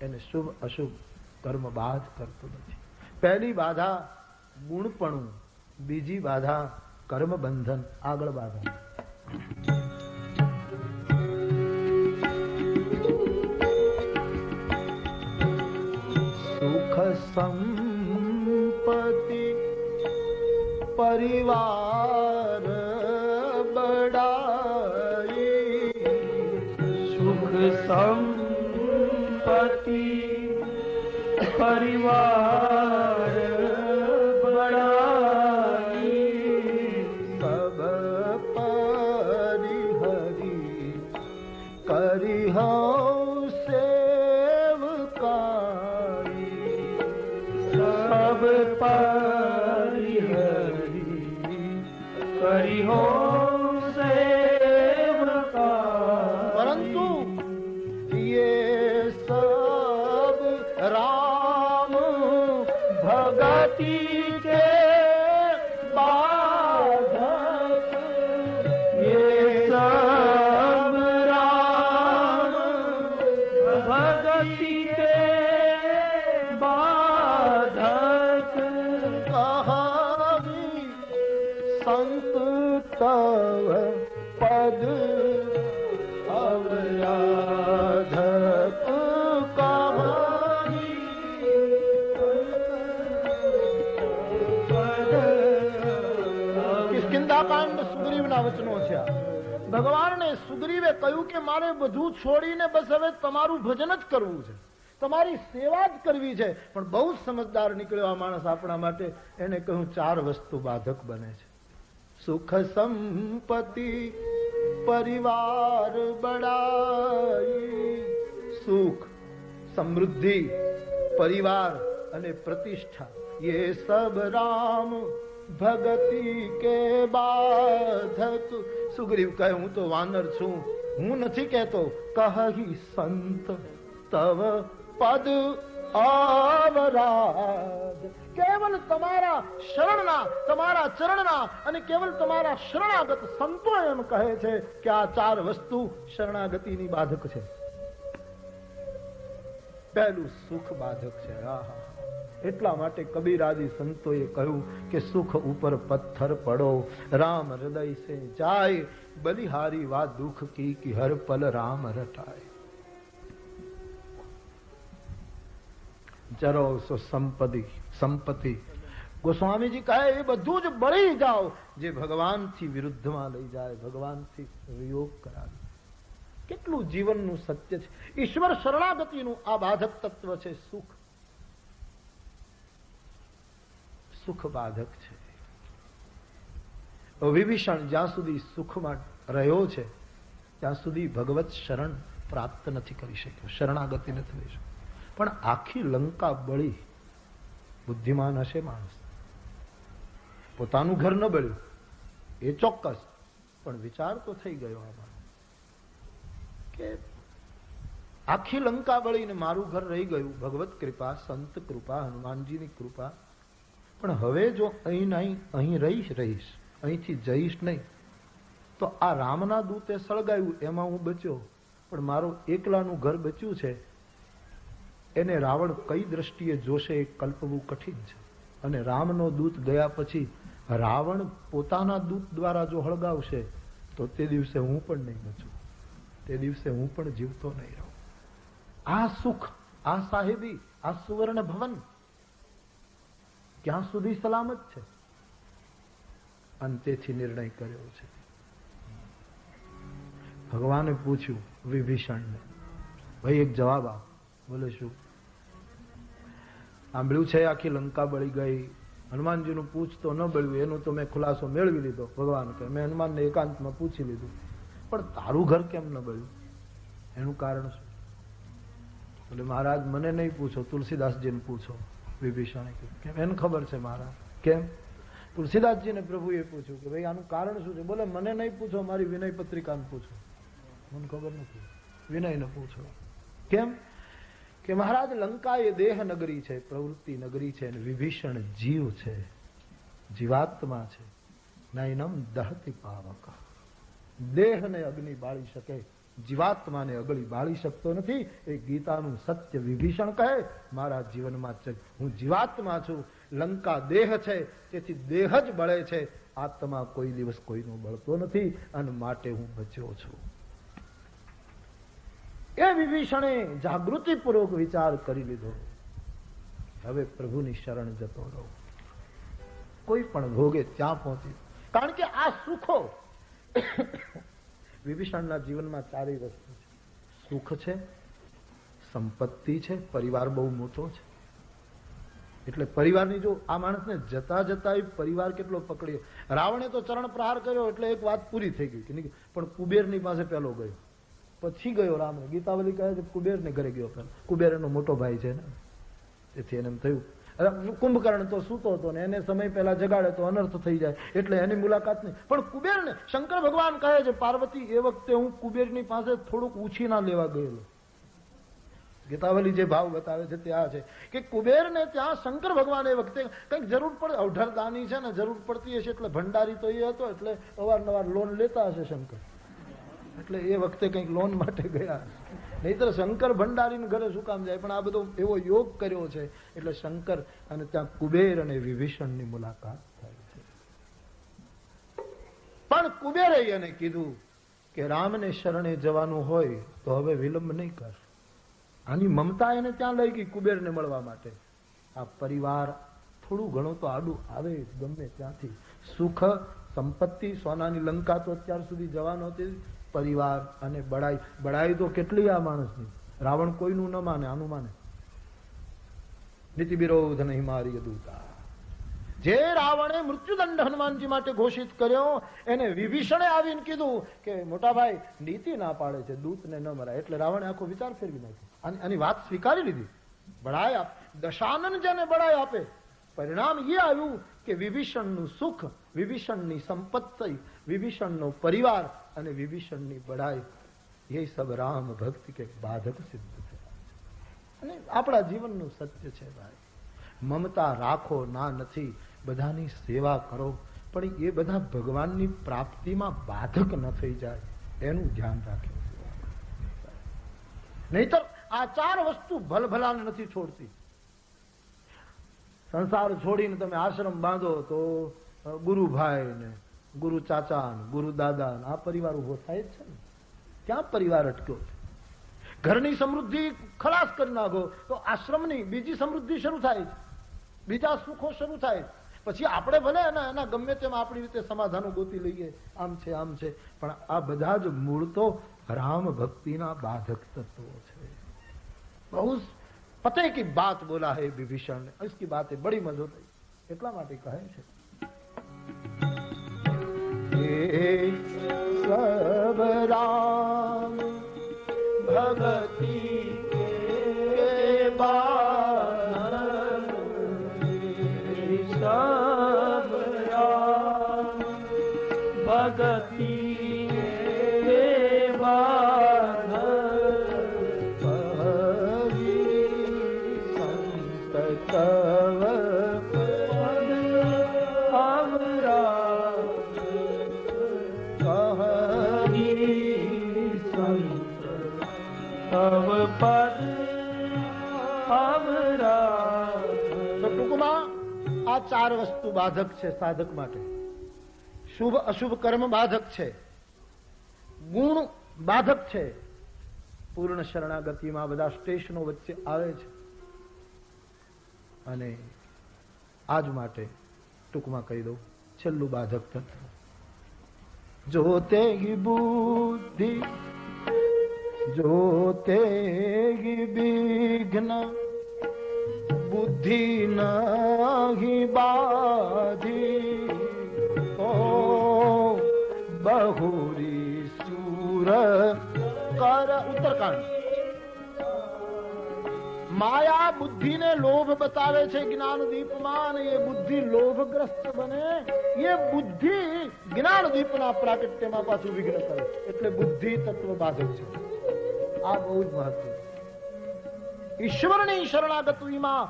એને શુભ અશુભ કર્મ બાધ કરતો નથી. પહેલી બાધા ગુણપણું, બીજી બાધા કર્મ બંધન, આગળ બાધા સુખ સંપત્તિ પરિવાર બડાઈ. સુખ સંપત્તિ પરિવાર બડાઈ. સબ પરિહરી કરી હઉ સેવકાઈ. સબ પરિહરી કરી હો સેવકા. પરંતુ ये सब राम भगति के बाधक, ये सब राम भगति के बाधक. कहावी संत तव पद अवराधक. કિષ્કિંધાકાંડ સુગ્રીવના વચનો છે. ભગવાનને સુગ્રીવે કહ્યું કે મારે બધું છોડીને બસ હવે તમારું ભજન જ કરવું છે, તમારી સેવા જ કરવી છે. પણ બહુ જ સમજદાર નીકળ્યો આ માણસ આપણા માટે. એને કહ્યું 4 વસ્તુ બાધક બને છે. સુખ સંપત્તિ પરિવાર બડાઈ. સુખ, સમૃદ્ધિ, પરિવાર અને પ્રતિષ્ઠા, ये सब राम भगति के बाधक. સુગ્રીવ કહે હું તો વાનર છું, હું નથી કહેતો. કહી સંત તવ પદ આવરાધ. કેવલ તમારા શરણના, તમારા ચરણના અને કેવલ તમારા શરણાગત સંતો એમ કહે છે કે આ 4 વસ્તુ શરણાગતિની બાધક છે. પહેલું સુખ બાધક છે. આહા, એટલા માટે કબીર આદિ સંતોએ કહ્યું કે સુખ ઉપર પથ્થર પડો, રામ હૃદય સે જાય, બલિહારી વા દુઃખ કી હર પલ રામ રટાય. જરો સો સંપત્તિ. ગોસ્વામીજી કહે એ બધું જ બળી જાઓ જે ભગવાનથી વિરુદ્ધમાં લઈ જાય, ભગવાનથી વિયોગ કરાવે. કેટલું જીવનનું સત્ય છે. ઈશ્વર શરણાગતિનું આ બાધક તત્વ છે. સુખ, સુખ બાધક છે. વિભીષણ જ્યાં સુધી સુખમાં રહ્યો છે ત્યાં સુધી ભગવત શરણ પ્રાપ્ત નથી કરી શક્યો, શરણાગતિ નથી થઈ શકી. પણ આખી લંકા બળી. બુદ્ધિમાન હશે માણસ, પોતાનું ઘર ન બળ્યું એ ચોક્કસ, પણ વિચાર તો થઈ ગયો આમાં કે આખી લંકા બળીને મારું ઘર રહી ગયું. ભગવત કૃપા, સંત કૃપા, હનુમાનજીની કૃપા. પણ હવે જો અહીં રહીશ, અહીંથી જઈશ નહીં તો આ રામના દૂતે સળગાયું એમાં હું બચ્યો, પણ મારું એકલાનું ઘર બચ્યું છે એને રાવણ કઈ દ્રષ્ટિએ જોશે એ કલ્પવું કઠિન છે. અને રામનો દૂત ગયા પછી રાવણ પોતાના દૂત દ્વારા જો હળગાવશે તો તે દિવસે હું પણ નહીં બચું, તે દિવસે હું પણ જીવતો નહીં રહું. આ સુખ, આ સાહેબી, આ સુવર્ણ ભવન ક્યાં સુધી સલામત છે? અંતેથી નિર્ણય કર્યો છે. ભગવાને પૂછ્યું વિભીષણને, ભાઈ એક જવાબ આપ. બોલે શું? સાંભળ્યું છે આખી લંકા બળી ગઈ, હનુમાનજીનું પૂછ તો ન બળ્યું, એનું તો મેં ખુલાસો મેળવી લીધો. ભગવાન કહે મેં હનુમાનને એકાંતમાં પૂછી લીધું, પણ તારું ઘર કેમ ન બળ્યું? એનું કારણ શું? એટલે મહારાજ મને નહીં પૂછો, તુલસીદાસજીને પૂછો. વિભીષણે કહ્યું કેમ? એને ખબર છે મહારાજ. કેમ? તુલસીદાસજીને પ્રભુએ પૂછ્યું કે ભાઈ આનું કારણ શું છે? બોલે મને નહીં પૂછો, મારી વિનય પત્રિકાને પૂછો, મને ખબર નથી. વિનયને પૂછો. કેમ? કે મહારાજ લંકા એ દેહ નગરી છે, પ્રવૃત્તિ નગરી છે, અને વિભીષણ જીવ છે, જીવાત્મા છે. નયનમ દહતિ પાવક. દેહને અગ્નિ બાળી શકે, જીવાત્માને અગ્નિ બાળી શકતો નથી. એ ગીતાનું સત્ય વિભીષણ કહે. મારા જીવનમાં હું જીવાત્મા છું, લંકા દેહ છે, તેથી દેહ જ બળે છે, આત્મા કોઈ દિવસ કોઈનો બળતો નથી, અને માટે હું બચ્યો છું. એ વિભીષણે જાગૃતિપૂર્વક વિચાર કરી લીધો. હવે પ્રભુની શરણ જતો રહો, કોઈ પણ ભોગે ત્યાં પહોંચી. કારણ કે આ સુખો વિભીષણના જીવનમાં ચારેય વસ્તુ છે. સુખ છે, સંપત્તિ છે, પરિવાર બહુ મોટો છે. એટલે પરિવારની જો આ માણસને જતા જતા પરિવાર કેટલો પકડ્યો. રાવણે તો ચરણ પ્રહાર કર્યો એટલે એક વાત પૂરી થઈ ગઈ, પણ કુબેરની પાસે પેલો ગયો, પછી ગયો રામ. ગીતાવલી કહે છે કુબેરને ઘરે ગયો પેલો. કુબેર એનો મોટો ભાઈ છે ને, તેથી એને એમ થયું કુંભકર્ણ તો સૂતો હતો ને એને સમય પહેલા જગાડે તો અનર્થ થઈ જાય, એટલે એની મુલાકાત નહીં. પણ કુબેરને શંકર ભગવાન કહે છે પાર્વતી એ વખતે હું કુબેરની પાસે થોડુંક ઉછીના લેવા ગયેલો. ગીતાવલી જે ભાવ બતાવે છે તે આ છે કે કુબેરને ત્યાં શંકર ભગવાન એ વખતે કંઈક જરૂર પડે, અવઢરદાની છે ને, જરૂર પડતી હશે, એટલે ભંડારી તો એ હતો, એટલે અવારનવાર લોન લેતા હશે શંકર, એટલે એ વખતે કંઈક લોન માટે ગયા. નહીતર શંકર ભંડારીને ઘરે શું કામ જાય? પણ આ બધો એવો યોગ કર્યો છે, એટલે શંકર અને ત્યાં કુબેર અને વિભીષણની મુલાકાત થાય છે. પણ કુબેરે એને કીધું કે રામને શરણે જવાનું હોય તો હવે વિલંબ નહીં કર. આની મમતા એને ત્યાં લઈ ગઈ કુબેરને મળવા માટે. આ પરિવાર થોડું ઘણું તો આડું આવે ગમે ત્યાંથી. સુખ, સંપત્તિ, સોનાની લંકા તો અત્યાર સુધી જવાનો હતી. પરિવાર અને બડાઈ, બડાઈ તો કેટલી આ માણસની. રાવણ કોઈનું ન માને, આનું માને. નીતિ વિરોધ નહીં મારી દૂતા. જે રાવણે મૃત્યુદંડ હનુમાનજી માટે ઘોષિત કર્યો એને વિભીષણે આવીને કીધું કે મોટા ભાઈ નીતિ ના પાડે છે, દૂતને ન મરાય. એટલે રાવણે આખો વિચાર ફેરવી નાખ્યો, આની વાત સ્વીકારી લીધી. બડાઈ આપ, દશાનન જેને બડાઈ આપે, પરિણામ એ આવ્યું કે વિભીષણનું સુખ, વિભીષણની સંપત્તિ, વિભીષણનો પરિવાર અને વિભીષણની બડાઈ એ સબ રામ ભક્તિ કે બાધક સિદ્ધ થયા. અને આપણા જીવનનું સત્ય છે ભાઈ, મમતા રાખો ના નથી, બધાની સેવા કરો, પણ એ બધા ભગવાનની પ્રાપ્તિમાં બાધક ન થઈ જાય એનું ધ્યાન રાખ્યું. નહીતર આ ચાર વસ્તુ ભલભલાને નથી છોડતી. સંસાર છોડીને તમે આશ્રમ બાંધો તો ગુરુભાઈ ને ગુરુ ચાચા ને ગુરુ દાદા આ પરિવાર ઉભો થાય જ છે ને. ક્યાં પરિવાર અટક્યો છે? ઘરની સમૃદ્ધિ ખલાસ કરી નાખો તો આશ્રમની બીજી સમૃદ્ધિ શરૂ થાય છે, બીજા સુખો શરૂ થાય. પછી આપણે ભલે એના ગમે તેમ આપણી રીતે સમાધાનો ગોતી લઈએ, આમ છે આમ છે, પણ આ બધા જ મૂળ તો રામ ભક્તિના બાધક તત્વો છે. બહુ પતે કી બાત બોલા હે વિભીષણ ને, इसकी बातें बड़ी मधुर रही. એટલા માટે કહે છે सब राम भगति के बाद, सब राम भगति के बाद, संत तव पद अवरा तव पद अवरा. ટૂંકમાં આ ચાર વસ્તુ બાધક છે સાધક માટે. શુભ અશુભ કર્મ બાધક છે, ગુણ બાધક છે. પૂર્ણ શરણાગતિમાં બધા સ્ટેશનો વચ્ચે આવે છે. અને આજ માટે ટૂંકમાં કહી દઉં, છેલ્લું બાધક તત્વ જોતે બુદ્ધિ જોતે વિઘ્ન બુદ્ધિ નહી બાધી તો બહુરી સુર કર. ઉત્તરકાંડ. માયા બુદ્ધિને લોભ બતાવે છે જ્ઞાન દીપમાં, અને એ બુદ્ધિ લોભગ્રસ્ત બને, એ બુદ્ધિ જ્ઞાન દીપના પ્રાકટ્યમાં પાછું વિઘ્ન કરે. એટલે બુદ્ધિ તત્વ બાધક છે. આ બહુ જ મહત્વ. ઈશ્વરની શરણાગતિમાં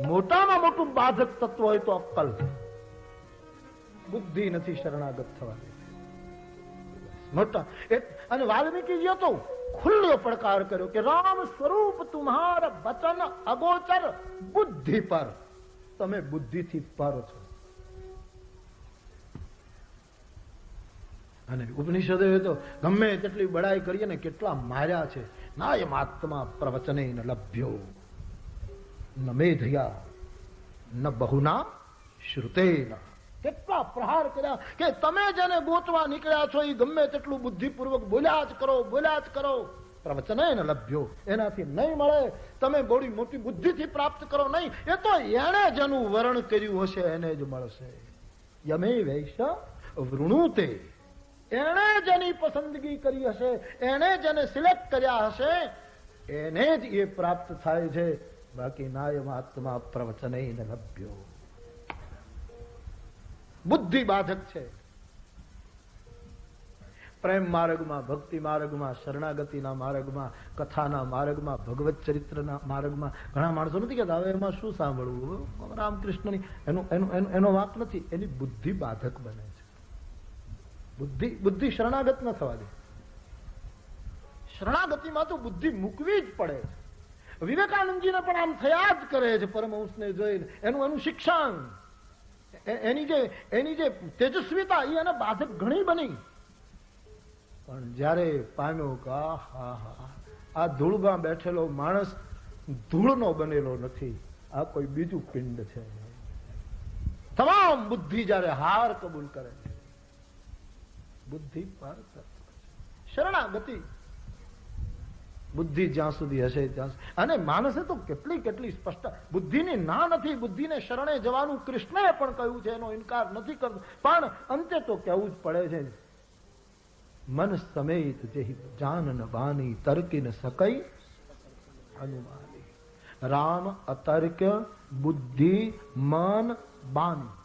મોટામાં મોટું બાધક તત્વ હોય તો અક્કલ. બુદ્ધિ નથી શરણાગત થવાની મોટા. અને વાલ્મીકીજીએ તો ખુલ્લો પડકાર કર્યો કે રામ સ્વરૂપ તુમ્હારા વચન અગોચર બુદ્ધિ પર. તમે બુદ્ધિથી પર છો. અને ઉપનિષદોએ તો ગમે તેટલી બડાઈ કરીએ ને કેટલા માર્યા છે. નાયમાત્મા પ્રવચને ન લભ્યો ન મેધયા ન બહુના શ્રુતેના. કેટલા પ્રહાર કર્યા કે તમે જેને ગોતવા નીકળ્યા છો એ ગમે તેટલું બુદ્ધિપૂર્વક બોલ્યા જ કરો, બોલ્યા જ કરો. પ્રવચને ન લભ્યો, એનાથી નહીં મળે. તમે બહુ મોટી બુદ્ધિથી પ્રાપ્ત કરો નહીં, એ તો એણે જેનું વર્ણ કર્યું હશે એને જ મળશે. યમે વૈશ્ય વૃણુતે. એણે જેની પસંદગી કરી હશે, એણે જેને સિલેક્ટ કર્યા હશે, એને જ એ પ્રાપ્ત થાય છે. બાકી નાયમાત્મા પ્રવચને ન લભ્યો. બુદ્ધિ બાધક છે. પ્રેમ માર્ગમાં, ભક્તિ માર્ગમાં, શરણાગતિના માર્ગમાં, કથાના માર્ગમાં, ભગવત ચરિત્રના માર્ગમાં ઘણા માણસો નથી કહેતા હવે એમાં શું સાંભળવું, રામકૃષ્ણની એનો વાંક નથી. એની બુદ્ધિ બાધક બને છે. બુદ્ધિ શરણાગત ન થવા દે. શરણાગતિમાં તો બુદ્ધિ મૂકવી જ પડે છે. વિવેકાનંદજીને પણ આમ થયા જ કરે છે પરમહંસને જોઈને. એનું શિક્ષણ, એની જે તેજસ્વીતા એ એને બાધક ઘણી બની. પણ જયારે પામ્યો કે આ ધૂળમાં બેઠેલો માણસ ધૂળનો બનેલો નથી, આ કોઈ બીજું પિંડ છે. તમામ બુદ્ધિ જયારે હાર કબૂલ કરે છે, બુદ્ધિ પર શરણાગતિ. બુદ્ધિ જ્યાં સુધી હશે ત્યાં સુધી. અને માણસે તો કેટલી સ્પષ્ટ બુદ્ધિની ના નથી. બુદ્ધિને શરણે જવાનું કૃષ્ણએ પણ કહ્યું છે, એનો ઇનકાર નથી કરતો. પણ અંતે તો કહેવું જ પડે છે. મન સમેત જેહી જાન ન બાની તર્કી ન સકઈ અનુમાની. રામ અતર્ક્ય બુદ્ધિ મન બાની.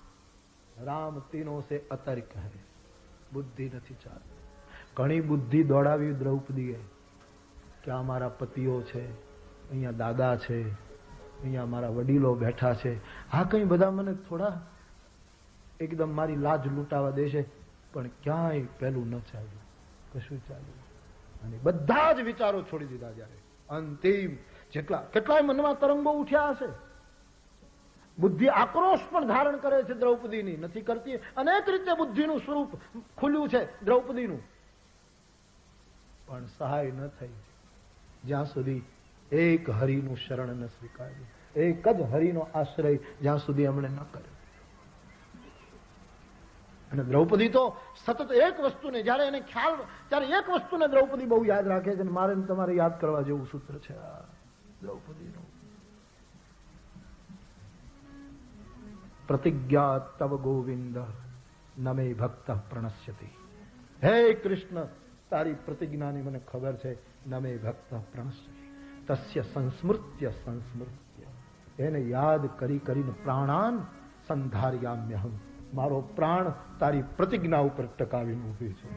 રામ તીનો સે અતર્ક હૈ. બુદ્ધિ નથી ચાલતી. ઘણી બુદ્ધિ દોડાવી દ્રૌપદીએ કે આ મારા પતિઓ છે, અહીંયા દાદા છે, અહીંયા મારા વડીલો બેઠા છે, આ કઈ બધા મને થોડા એકદમ મારી લાજ લૂંટાવા દેશે. પણ ક્યાંય પેલું ન ચાલ્યું, કશું ચાલ્યું. અને બધા જ વિચારો છોડી દીધા. જયારે અંતિમ કેટલાય મનમાં તરંગો ઉઠ્યા હશે. બુદ્ધિ આક્રોશ પણ ધારણ કરે છે દ્રૌપદીની, નથી કરતી. અનેક રીતે બુદ્ધિનું સ્વરૂપ ખુલ્યું છે દ્રૌપદીનું, પણ સહાય ન થઈ જ્યાં સુધી એક હરિનું શરણ ન સ્વીકાર્યું, એક જ હરિનો આશ્રય જ્યાં સુધી એમણે ન કર્યો. અને દ્રૌપદી તો સતત એક વસ્તુને જયારે એને ખ્યાલ, ત્યારે એક વસ્તુને દ્રૌપદી બહુ યાદ રાખે છે. મારે તમારે યાદ કરવા જેવું સૂત્ર છે આ દ્રૌપદીનું. પ્રતિજ્ઞા તવ ગોવિંદ નમે ભક્ત પ્રણશ્યતિ. હે કૃષ્ણ, તારી પ્રતિજ્ઞાની મને ખબર છે. નમે ભક્ત પ્રણશ્યતિ તસ્ય સંસ્મૃત્ય સંસ્મૃત્ય. એને યાદ કરીને પ્રાણાન સંધાર્યામ્યહમ. મારો પ્રાણ તારી પ્રતિજ્ઞા ઉપર ટકાવીને ઉભી છે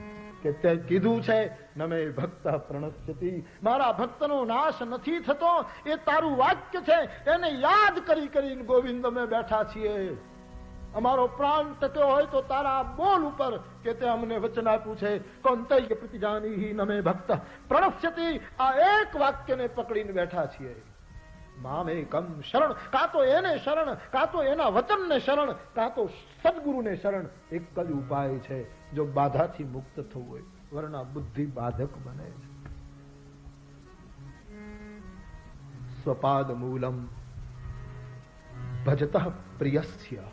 કે તે કીધું છે નમે ભક્ત પ્રણશ્યતિ. મારા ભક્તનો નાશ નથી થતો, એ તારું વાક્ય છે. એને યાદ કરીને ગોવિંદ અમે બેઠા છીએ. અમારો પ્રાણ ટક્યો હોય તો તારા બોલ ઉપર કે તે અમને વચન આપ્યું છે. કોંતૈય પ્રતિજાની નમે ભક્ત પ્રણશ્યતિ. આ એક વાક્યને પકડીને બેઠા છીએ. મામ એકમ શરણ, કાં તો એને શરણ, કાં તો એના વચનને શરણ, કાં તો સદગુરુને શરણ. એક જ ઉપાય છે જો બાધાથી મુક્ત થવું હોય, વરના બુદ્ધિ બાધક બને છે. સ્વપાદ મૂલમ ભજત પ્રિયસ્ય,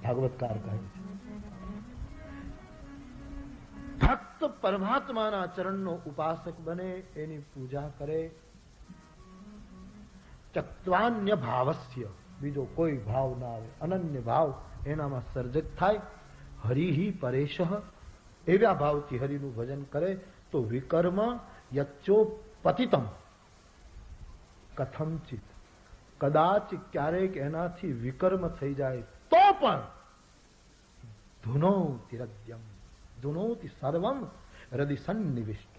ભાગવતકાર કહે છે. ભક્ત પરમાત્માના ચરણનો ઉપાસક બને, એની પૂજા કરે. ચક્વાન્ય ભાવસ્ય, બીજો કોઈ ભાવ ના આવે, અનન્ય ભાવ એનામાં સર્જક થાય. હરિહિ પરેશ, એવા ભાવથી હરિનું ભજન કરે તો વિકર્મ યચ્ચો પતિતમ કથમચિત, કદાચ ક્યારેક એનાથી વિકર્મ થઈ જાય તો પણ ધુનોતિ હૃદયમ, ધુનોતિ સર્વમ હૃદય સન્નિવિષ્ટ.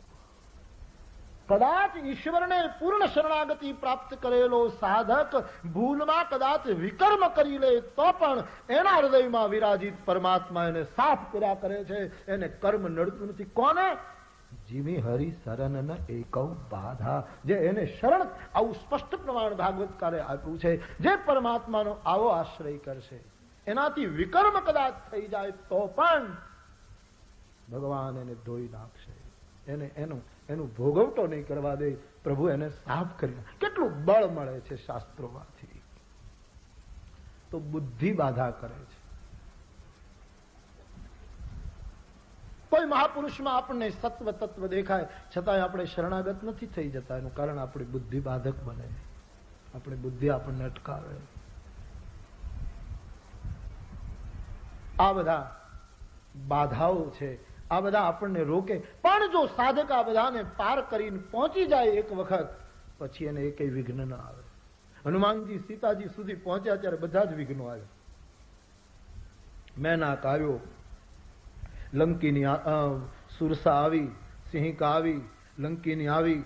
કદાચ ઈશ્વરને પૂર્ણ શરણાગતિ પ્રાપ્ત કરેલો સાધક ભૂલમાં કદાચ વિકર્મ કરી લે તો પણ એના હૃદયમાં વિરાજિત પરમાત્મા એને સાફ કર્યા કરે છે, એને કર્મ નડતું નથી. કોને? જીમી હરિ શરણ એકૌ બાધા, જે એને શરણ, આવું સ્પષ્ટ પ્રમાણ ભાગવતકારે આપ્યું છે. જે પરમાત્માનો આવો આશ્રય કરશે, એનાથી વિકર્મ કદાચ થઈ જાય તો પણ ભગવાન એને ધોઈ નાખશે, એને એનું ભોગવટો નહીં કરવા દે. પ્રભુ એને સાફ કરી નાખે. કેટલું બળ મળે છે શાસ્ત્રોમાંથી. તો બુદ્ધિ બાધા કરે છે. કોઈ મહાપુરુષમાં આપણને સત્વ તત્વ દેખાય છતાંય આપણે શરણાગત નથી થઈ જતા. એનું કારણ આપણી બુદ્ધિ બાધક બને, આપણી બુદ્ધિ આપણને અટકાવે. આ બધા બાધાઓ છે, આ બધા આપણને રોકે. પણ જો સાધક આ બધાને પાર કરીને પહોંચી જાય એક વખત, પછી એને એક વિઘ્ન ન આવે. હનુમાનજી સીતાજી સુધી પહોંચ્યા ત્યારે બધા જ વિઘ્નો આવ્યા. મેનાક આવ્યો, લંકીની સુરસા આવી, સિંહિકા આવી, લંકીની આવી,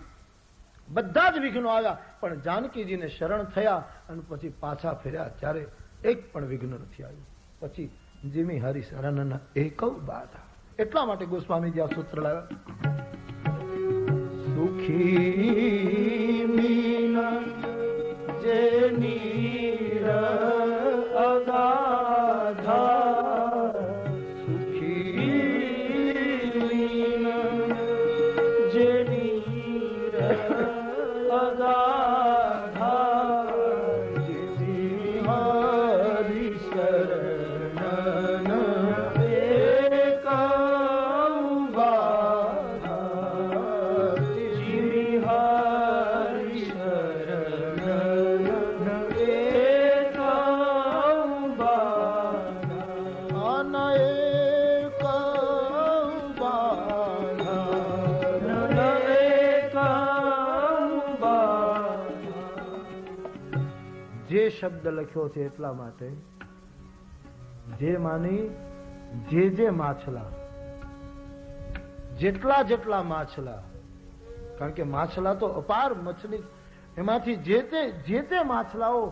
બધા જ વિઘ્નો આવ્યા. પણ જાનકીજીને શરણ થયા અને પછી પાછા ફેર્યા ત્યારે એક પણ વિઘ્ન નથી આવ્યું. પછી જીમી હરિ શરણ એકૌ બાધા. એટલા માટે ગોસ્વામીજી આ સૂત્ર લાવ્યા. સુખી મીન જે નીર અગાધા, સુખી મીન જે નીર અગાધા, જીમી હરિ શરણ શબ્દ લખ્યો છે એટલા માટે જે માની જે માછલા, જેટલા માછલા, કારણ કે માછલા તો અપાર મછલી, એમાંથી જે તે માછલાઓ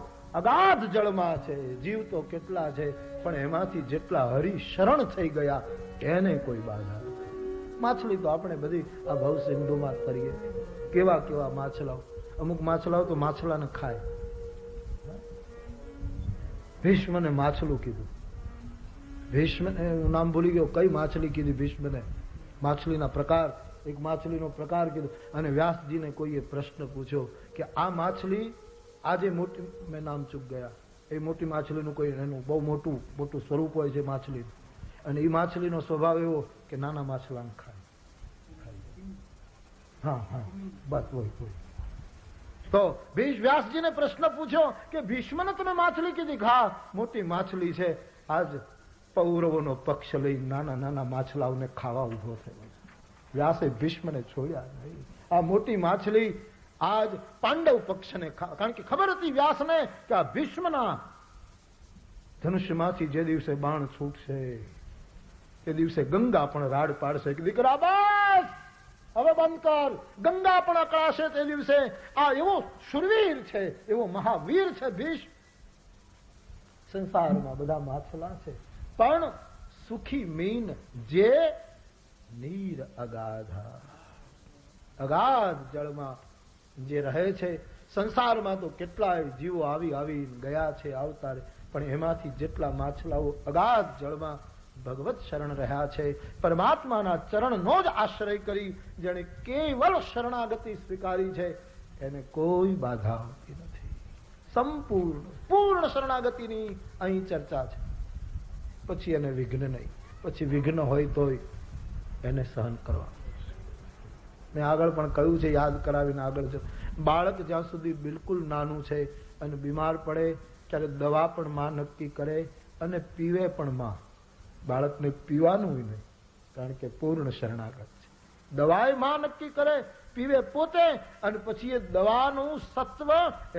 અગાધ જળમાં છે, જીવ તો કેટલા છે, પણ એમાંથી જેટલા હરિ શરણ થઈ ગયા એને કોઈ બાધા નથી. માછલી તો આપણે બધી આ ભવ સિંધુમાં તરીએ. કેવા કેવા માછલાઓ, અમુક માછલાઓ તો માછલાને ખાય. ભીષ્મને માછલું કીધું. ભીષ્મને હું નામ ભૂલી ગયો, કઈ માછલી કીધી ભીષ્મને, માછલીના પ્રકાર, એક માછલીનો પ્રકાર કીધું. અને વ્યાસજીને કોઈએ પ્રશ્ન પૂછ્યો કે આ માછલી આજે મોટી, મેં નામ ચૂક ગયા, એ મોટી માછલીનું કોઈ એનું બહુ મોટું સ્વરૂપ હોય છે માછલીનું, અને એ માછલીનો સ્વભાવ એવો કે નાના માછલાને ખાય. હા બસ હોય. તો વ્યાસજીને પ્રશ્ન પૂછ્યો કે ભીષ્મને તમે માછલી કીધી, હા મોટી માછલી છે. આજ પૌરવોનો પક્ષ લઈ નાના માછલાઓને ખાવા ઉભો થયો. વ્યાસે ભીષ્મને છોડ્યા નહીં. આ મોટી માછલી આજ પાંડવ પક્ષને, કારણ કે ખબર હતી વ્યાસને કે આ ભીષ્મના ધનુષ્યમાંથી જે દિવસે બાણ છૂટશે તે દિવસે ગંગા પણ રાડ પાડશે કે દીકરા બસ હવે બંધ કર, ગંગા પણ અકળાશે તે દિવસે. આ એવો શુરવીર છે, એવો મહાવીર છે ભીષ્મ. સંસારમાં બધા માછલા છે, પણ સુખી મીન જે નીર અગાધા, અગાધ જળમાં જે રહે છે, સંસારમાં તો કેટલાય જીવો આવી ગયા છે અવતારે, પણ એમાંથી જેટલા માછલાઓ અગાધ જળમાં ભગવત શરણ રહ્યા છે, પરમાત્માના ચરણનો જ આશ્રય કરી જેણે કેવલ શરણાગતિ સ્વીકારી છે, એને કોઈ બાધા હોતી નથી. પૂર્ણ શરણાગતિની અહીં ચર્ચા છે. પછી એને વિઘ્ન નહીં. પછી વિઘ્ન હોય તોય એને સહન કરવા. મેં આગળ પણ કહ્યું છે, યાદ કરાવીને આગળ છે, બાળક જ્યાં સુધી બિલકુલ નાનું છે અને બીમાર પડે ત્યારે દવા પણ માં નક્કી કરે અને પીવે પણ માં. બાળકને પીવાનું નહીં, કારણ કે પૂર્ણ શરણાગત છે. દવાએ માં નક્કી કરે, પીવે પોતે, અને પછી એ દવાનું સત્વ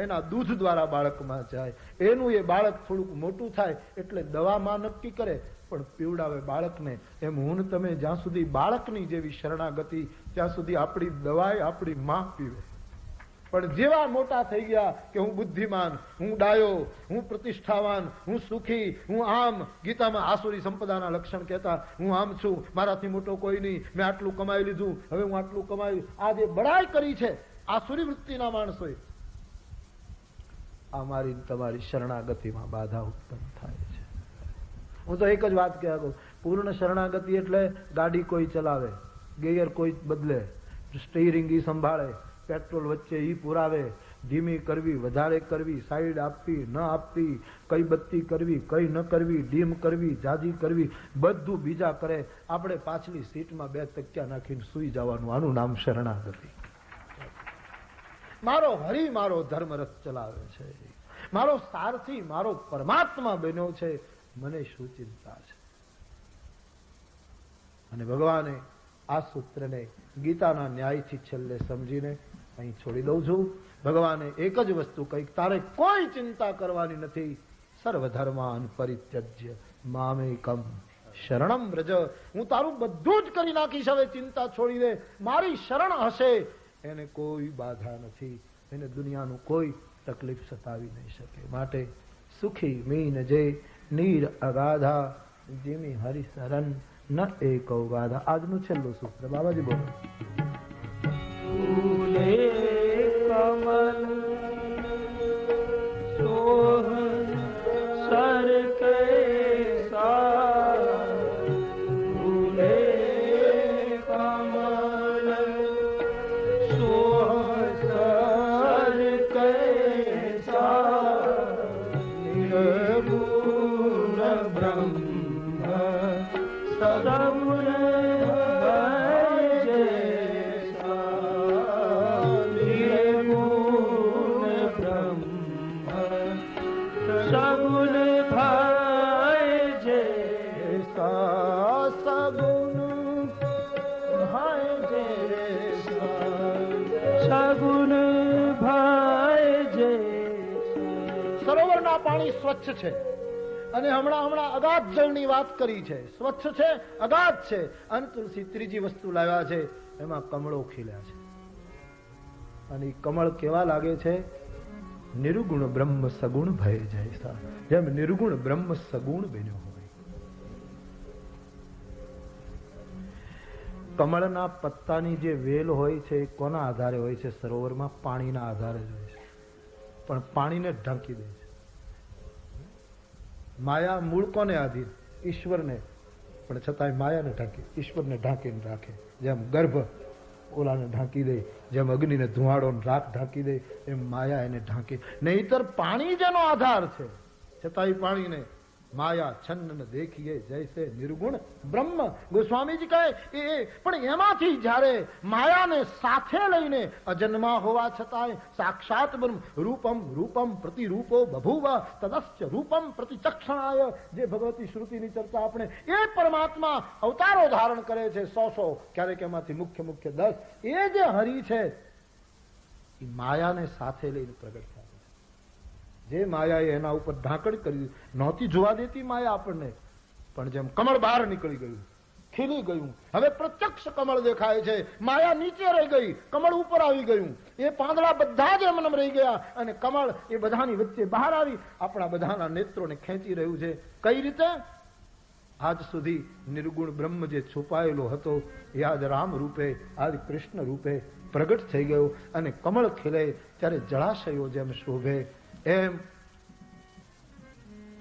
એના દૂધ દ્વારા બાળકમાં જાય. એનું એ બાળક થોડુંક મોટું થાય એટલે દવા માં નક્કી કરે, પણ પીવડાવે બાળકને. એમ હું તમે જ્યાં સુધી બાળકની જેવી શરણાગતિ, ત્યાં સુધી આપણી દવાએ આપણી માં પીવે. પણ જેવા મોટા થઈ ગયા કે હું બુદ્ધિમાન, હું ડાયો, હું પ્રતિષ્ઠાવાન, હું સુખી, હું આમ, ગીતામાં આસુરી સંપદાના લક્ષણ કહેતા, હું આમ છું, મારાથી મોટો કોઈ નહીં, મેં આટલું કમાઈ લીધું, હવે હું આટલું કમાયું, આ જે બડાઈ કરી છે આસુરી વૃત્તિના માણસોએ, આ મારી તમારી શરણાગતિમાં બાધા ઉત્પન્ન થાય છે. હું તો એક જ વાત કહેવા કહું, પૂર્ણ શરણાગતિ એટલે ગાડી કોઈ ચલાવે, ગિયર કોઈ બદલે, સ્ટીયરિંગ ઈ સંભાળે, પેટ્રોલ વચ્ચે ઈ પુરાવે, ધીમી કરવી, વધારે કરવી, સાઈડ આપવી, ન આપવી, કઈ બત્તી કરવી, કઈ ન કરવી, ડીમ કરવી, જાજી કરવી, બધું બીજા કરે, આપણે પાછલી સીટમાં 2 તકિયા નાખીને સુઈ જવાનું. આનું નામ શરણાગતિ. મારો હરિ મારો ધર્મરથ ચલાવે છે, મારો સારથી મારો પરમાત્મા બન્યો છે, મને શું ચિંતા છે. અને ભગવાને આ સૂત્રને ગીતાના ન્યાયથી છેલ્લે સમજીને અહીં છોડી દઉં છું. ભગવાને એક જ વસ્તુ કહી, તારે કોઈ ચિંતા કરવાની નથી. સર્વધર્માન પરિત્યજ્ય મામેકમ શરણમ વ્રજ. હું તારું બધું જ કરી નાખીશ, હવે ચિંતા છોડી દે. મારી શરણ હશે એને કોઈ બાધા નથી, એને દુનિયાનું કોઈ તકલીફ સતાવી નહીં શકે. માટે સુખી મીન જે નીર અગાધા, જેમી હરિ શરણ ન એકો ગાધા. આજનું છેલ્લું સૂત્ર બાબાજી બોલો. ફૂલે કમલ સોહન સર કે સા, ફૂલે કમલ સોહન સર કે સા, નિર્ગુણ બ્રહ્મ સદગુણ સરોવરના પાણી સ્વચ્છ છે, અને હમણાં અગાધ જળની વાત કરી છે. સ્વચ્છ છે, અગાધ છે. અને તુલસી ત્રીજી વસ્તુ લાવ્યા છે, એમાં કમળો ખીલ્યા છે. અને કમળ કેવા લાગે છે? નિર્ગુણ બ્રહ્મ સગુણ ભય જૈસા. જેમ નિર્ગુણ બ્રહ્મ સગુણ બન્યો હોય. કમળના પત્તાની જે વેલ હોય છે એ કોના આધારે હોય છે? સરોવરમાં પાણીના આધારે જ હોય છે. પણ પાણીને ઢાંકી દે છે. માયા મૂળ કોને આધીન? ઈશ્વરને. પણ છતાંય માયાને ઢાંકી, ઈશ્વરને ઢાંકીને રાખે. જેમ ગર્ભ ઓલાને ઢાંકી દે, જેમ અગ્નિને ધુવાડો રાખ ઢાંકી દે, એમ માયા એને ઢાંકી. નહીતર પાણી જેનો આધાર છે, છતાંય પાણીને માયા છન્ન દેખીએ જૈસે નિર્ગુણ બ્રહ્મ. ગોસ્વામીજી કહે પણ એમાંથી જ્યારે માયાને સાથે લઈને અજન્મા હોવા છતાંય સાક્ષાત બ્રહ્મ રૂપમ રૂપમ પ્રતિરૂપો બભૂવ તદસ્ય રૂપમ પ્રતિચક્ષણાય, જે ભગવતી શ્રુતિની ચર્ચા આપણે, એ પરમાત્મા અવતારો ધારણ કરે છે 100 ક્યારેક એમાંથી મુખ્ય 10. એ જે હરિ છે એ માયાને સાથે લઈને પ્રગટ થાય. જે માયાએ એના ઉપર ઢાંકણ કરી નહોતી જોવા દેતી માયા આપણને, પણ જેમ કમળ બહાર નીકળી ગયું, ખીલી ગયું, હવે પ્રત્યક્ષ કમળ દેખાય છે. માયા નીચે રહી ગઈ, કમળ ઉપર આવી ગયું. એ પાંદડા બધા જ એમનેમ રહી ગયા અને કમળ એ બધાની વચ્ચે બહાર આવી આપણા બધાના નેત્રોને ખેંચી રહ્યું છે. કઈ રીતે? આજ સુધી નિર્ગુણ બ્રહ્મ જે છુપાયેલો હતો યાદ રામ રૂપે આજ કૃષ્ણ રૂપે પ્રગટ થઈ ગયો અને કમળ ખીલે ત્યારે જળાશયો જેમ શોભે એમ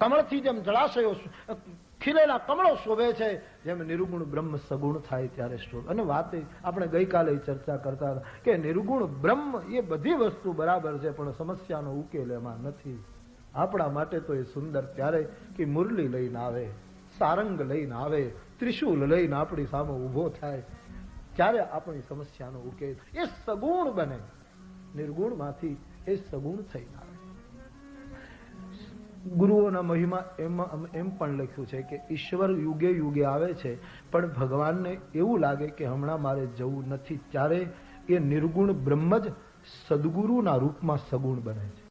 કમળથી જેમ જળાશયો ખીલેલા કમળો શોભે છે જેમ નિર્ગુણ બ્રહ્મ સગુણ થાય ત્યારે શોભે. અને વાત આપણે ગઈકાલે ચર્ચા કરતા હતા કે નિર્ગુણ બ્રહ્મ એ બધી વસ્તુ બરાબર છે પણ સમસ્યાનો ઉકેલ એમાં નથી. આપણા માટે તો એ સુંદર ત્યારે કે મુરલી લઈને આવે, સારંગ લઈને આવે, ત્રિશુલ લઈને આપણી સામે ઊભો થાય ત્યારે આપણી સમસ્યાનો ઉકેલ એ સગુણ બને. નિર્ગુણમાંથી એ સગુણ થઈને આવે. ગુરુઓના મહિમા એમ પણ લખ્યું છે કે ઈશ્વર યુગે યુગે આવે છે પણ ભગવાનને એવું લાગે કે હમણાં મારે જવું નથી ત્યારે એ નિર્ગુણ બ્રહ્મ જ સદગુરુના રૂપમાં સગુણ બને છે.